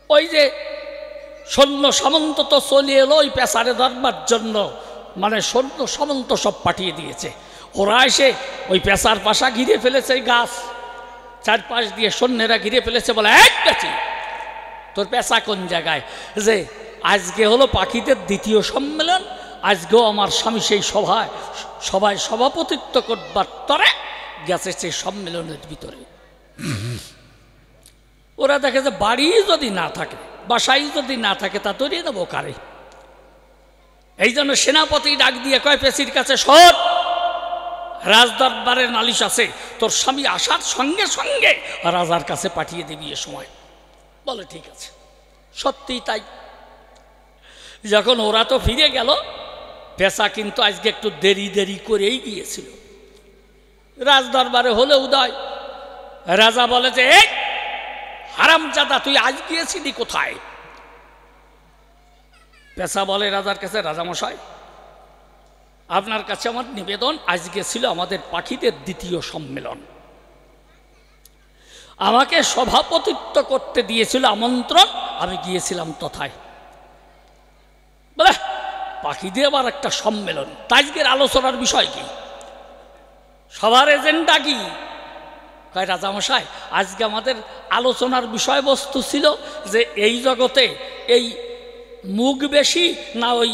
ওই যে সৈন্য সামন্ত তো চলে এলো ওই পেশারে ধরবার জন্য, মানে সৈন্য সামন্ত সব পাঠিয়ে দিয়েছে। ওরা এসে ওই পেশার পাশা ঘিরে ফেলেছে, গাছ চারপাশ দিয়ে সৈন্যেরা ঘিরে ফেলেছে। বলে এক পেছি তোর পেশা কোন জায়গায়, যে আজকে হলো পাখিদের দ্বিতীয় সম্মেলন, আজকেও আমার স্বামী সেই সভায় সভাপতিত্ব করবার তরে গেছে সেই সম্মেলনের ভিতরে। ওরা দেখে যে বাড়ি যদি না থাকে, বাসাই যদি না থাকে, তা ধরিয়ে নেবো কারে। এই জন্য সেনাপতি ডাক দিয়ে কয় পেশির কাছে শোন, রাজদরবারের নালিশ আছে, তোর স্বামী আসার সঙ্গে সঙ্গে রাজার কাছে পাঠিয়ে দিবি এ সময়। বলে ঠিক আছে। সত্যিই তাই। যখন ওরা তো ফিরে গেল, পেশা কিন্তু আজকে একটু দেরি করেই গিয়েছিল। রাজদরবারে হলে উদয়, রাজা বলে যে এই হারামজাদা তুই আজ গিয়েছিলি কোথায়? পেশা বলে রাজার কাছে, রাজামশাই আপনার কাছে আমার নিবেদন, আজকে ছিল আমাদের পাখিদের দ্বিতীয় সম্মেলন, আমাকে সভাপতিত্ব করতে দিয়েছিল আমন্ত্রণ, আমি গিয়েছিলাম তথায়। বলে পাখিদের আবার একটা সম্মেলন, আজকের আলোচনার বিষয় কি, সবার এজেন্ডা কি? কয় রাজামশাই আজকে আমাদের আলোচনার বিষয়বস্তু ছিল যে এই জগতে এই মুখ বেশি না ওই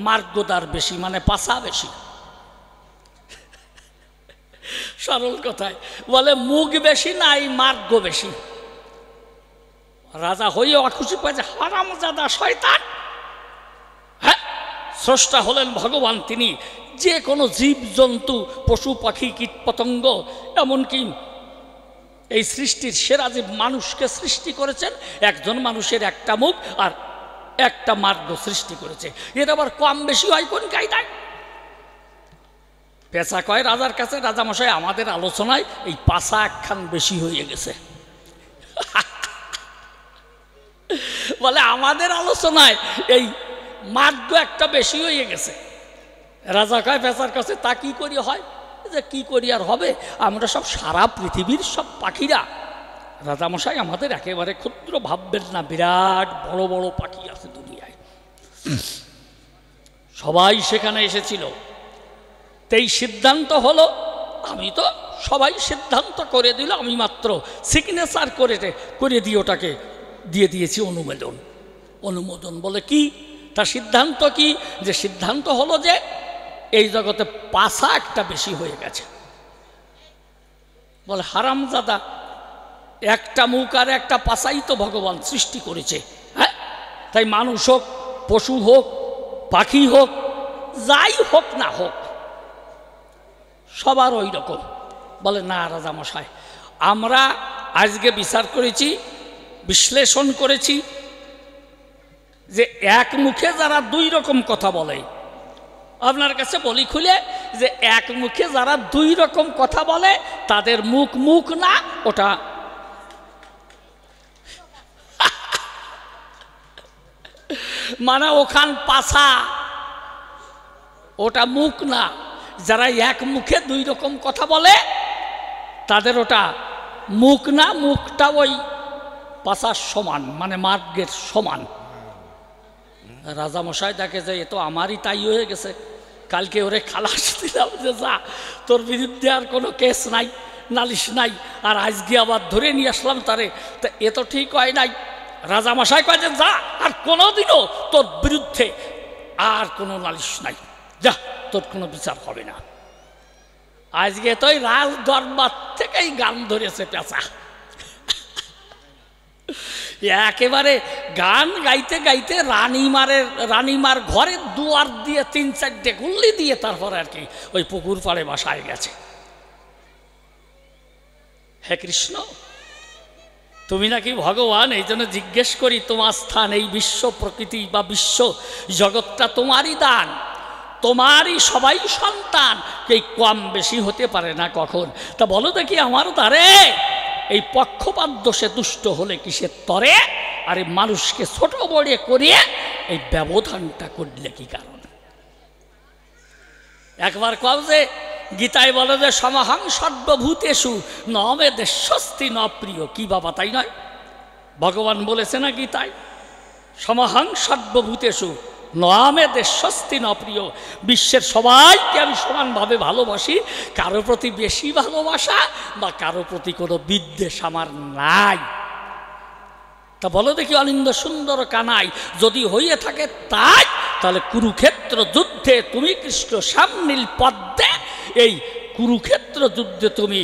মার্গদার বেশি, মানে পাশা বেশি। সরল কথায় বলে মুখ বেশি না এই মার্গ বেশি। রাজা হইও খুশি পায় যে হারামজাদা শয়তান, হ্যাঁ স্রষ্টা হলেন ভগবান, তিনি যে কোনো জীব জন্তু পশু পাখি কীট পতঙ্গ এমনকি এই সৃষ্টির সেরা জীব মানুষকে সৃষ্টি করেছেন, একজন মানুষের একটা মুখ আর একটা মার্গ সৃষ্টি করেছে, এর আবার কম বেশি হয় কোন কায়দায়? পেশা কয় রাজার কাছে, রাজামশাই আমাদের আলোচনায় এই পাশা একখান বেশি হয়ে গেছে। বলে আমাদের আলোচনায় এই মার্গ একটা বেশি হয়ে গেছে। রাজা কয় পেশার কাছে তা কি করি হয়? যে কি করি আর হবে, আমরা সব সারা পৃথিবীর সব পাখিরা, রাজামশাই আমাদের একেবারে ক্ষুদ্র ভাববেন না, বিরাট বড় বড় পাখি আছে দুনিয়ায়, সবাই সেখানে এসেছিল। এই সিদ্ধান্ত হলো, আমি তো সবাই সিদ্ধান্ত করে দিল, আমি মাত্র সিগনেচার করে দিয়ে ওটাকে দিয়ে দিয়েছি অনুমোদন। বলে কি তার সিদ্ধান্ত কি? যে সিদ্ধান্ত হলো যে এই জগতে পাশা একটা বেশি হয়ে গেছে। বলে হারামজাদা, একটা মুখ আর একটা পাশাই তো ভগবান সৃষ্টি করেছে, হ্যাঁ তাই মানুষ হোক পশু হোক পাখি হোক যাই হোক না হোক সবার ওই রকম। বলে না রাজামশাই, আমরা আজকে বিচার করেছি, বিশ্লেষণ করেছি যে এক মুখে যারা দুই রকম কথা বলে, আপনার কাছে বলি খুলে যে এক মুখে যারা দুই রকম কথা বলে তাদের মুখ না, ওটা মানে ওখান পাশা, ওটা মুখ না। যারা এক মুখে দুই রকম কথা বলে তাদের ওটা মুখ না, মুখটা ওই পাশার সমান, মানে মার্গের সমান। রাজামশাই দেখে যে এ তো আমারই তাই হয়ে গেছে, কালকে ওরে খালাস দিলাম যে যা তোর বিরুদ্ধে আর কোনো কেস নাই, নালিশ নাই, আর আজকে আবার ধরে নিয়ে আসলাম তারে, তা এ তো ঠিক হয় নাই। রাজামশাই কয় যে যা, আর কোনোদিনও তোর বিরুদ্ধে আর কোনো নালিশ নাই, যা তোর কোনো বিচার হবে না। আজকে তো রাজ দরবার থেকেই গান ধরেছে পেঁচা, একেবারে গান গাইতে গাইতে রানীমার ঘরের দুয়ার দিয়ে 3-4টে গুল্লি দিয়ে তারপর আর কি ওই পুকুর পাড়ে বাসায় গেছে। হে কৃষ্ণ, তুমি নাকি ভগবান, এই জন্য জিজ্ঞেস করি তোমার স্থান এই বিশ্ব প্রকৃতি বা বিশ্ব জগৎটা তোমারই দান, তোমারই সবাই সন্তান, এই কম বেশি হতে পারে না কখন। তা বলো দেখি আমার দ্বারে এই পক্ষপাত দোষে দুষ্ট হলে কিসের তরে, আর এই মানুষকে ছোট বড়ে করিয়ে এই ব্যবধানটা করলে কি কারণ? একবার কও যে গীতায় বলে যে সমহং সর্বভূতেষু ন মে দেশস্তি ন প্রিয়, কি বাবা তাই নয়? ভগবান বলেছে না গীতায়, সমহং সর্বভূতেষু ন মে দেশস্তি ন প্রিয়, বিশ্বের সবাইকে আমি সমানভাবে ভালোবাসি, কারো প্রতি বেশি ভালোবাসা বা কারো প্রতি কোনো বিদ্বেষ আমার নাই। তা বলো দেখি অনিন্দ সুন্দর কানাই, যদি হইয়ে থাকে তাই, তাহলে কুরুক্ষেত্র যুদ্ধে তুমি কৃষ্ণ সামনীল পদ্মে, এই কুরুক্ষেত্র যুদ্ধে তুমি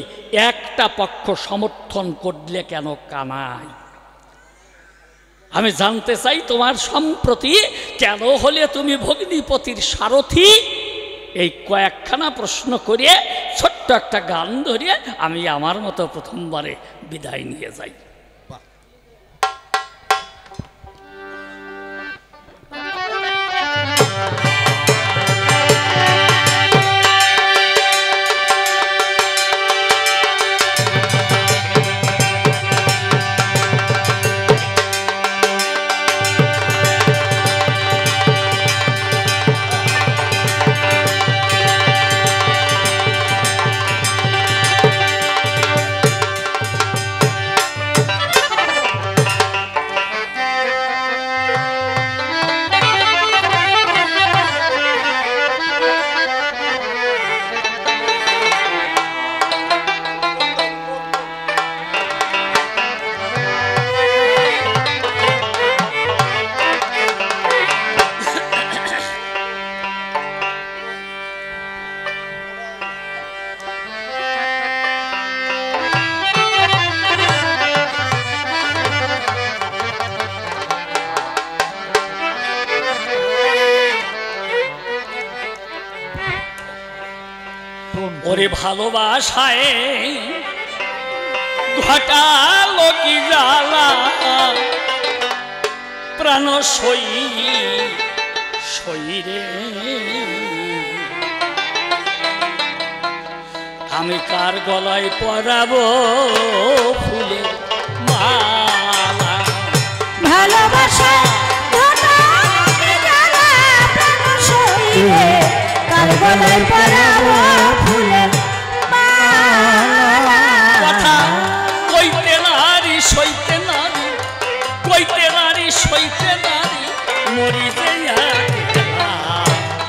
একটা পক্ষ সমর্থন করলে কেন কানাই? আমি জানতে চাই তোমার সম্প্রতি কেন হলে তুমি ভগ্নিপতির সারথি? এই কয়েকখানা প্রশ্ন করিয়ে ছোট্ট একটা গান ধরিয়ে আমি আমার মতো প্রথমবারে বিদায় নিয়ে যাই। ওরে ভালোবাসায় ঘটালো কি জ্বালা, প্রাণ সই রে, আমি কার গলায় পরাবো ফুলের মালা। ভালোবাসা কার গলায় পরাবো ফুলের মালা। কথা কইতে নারী সইতে নারী, কইতে নারী সইতে নারী, মরি যে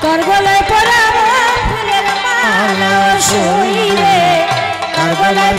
কার গলায় পরাবো ফুলের মালা। সই রে কার গলায়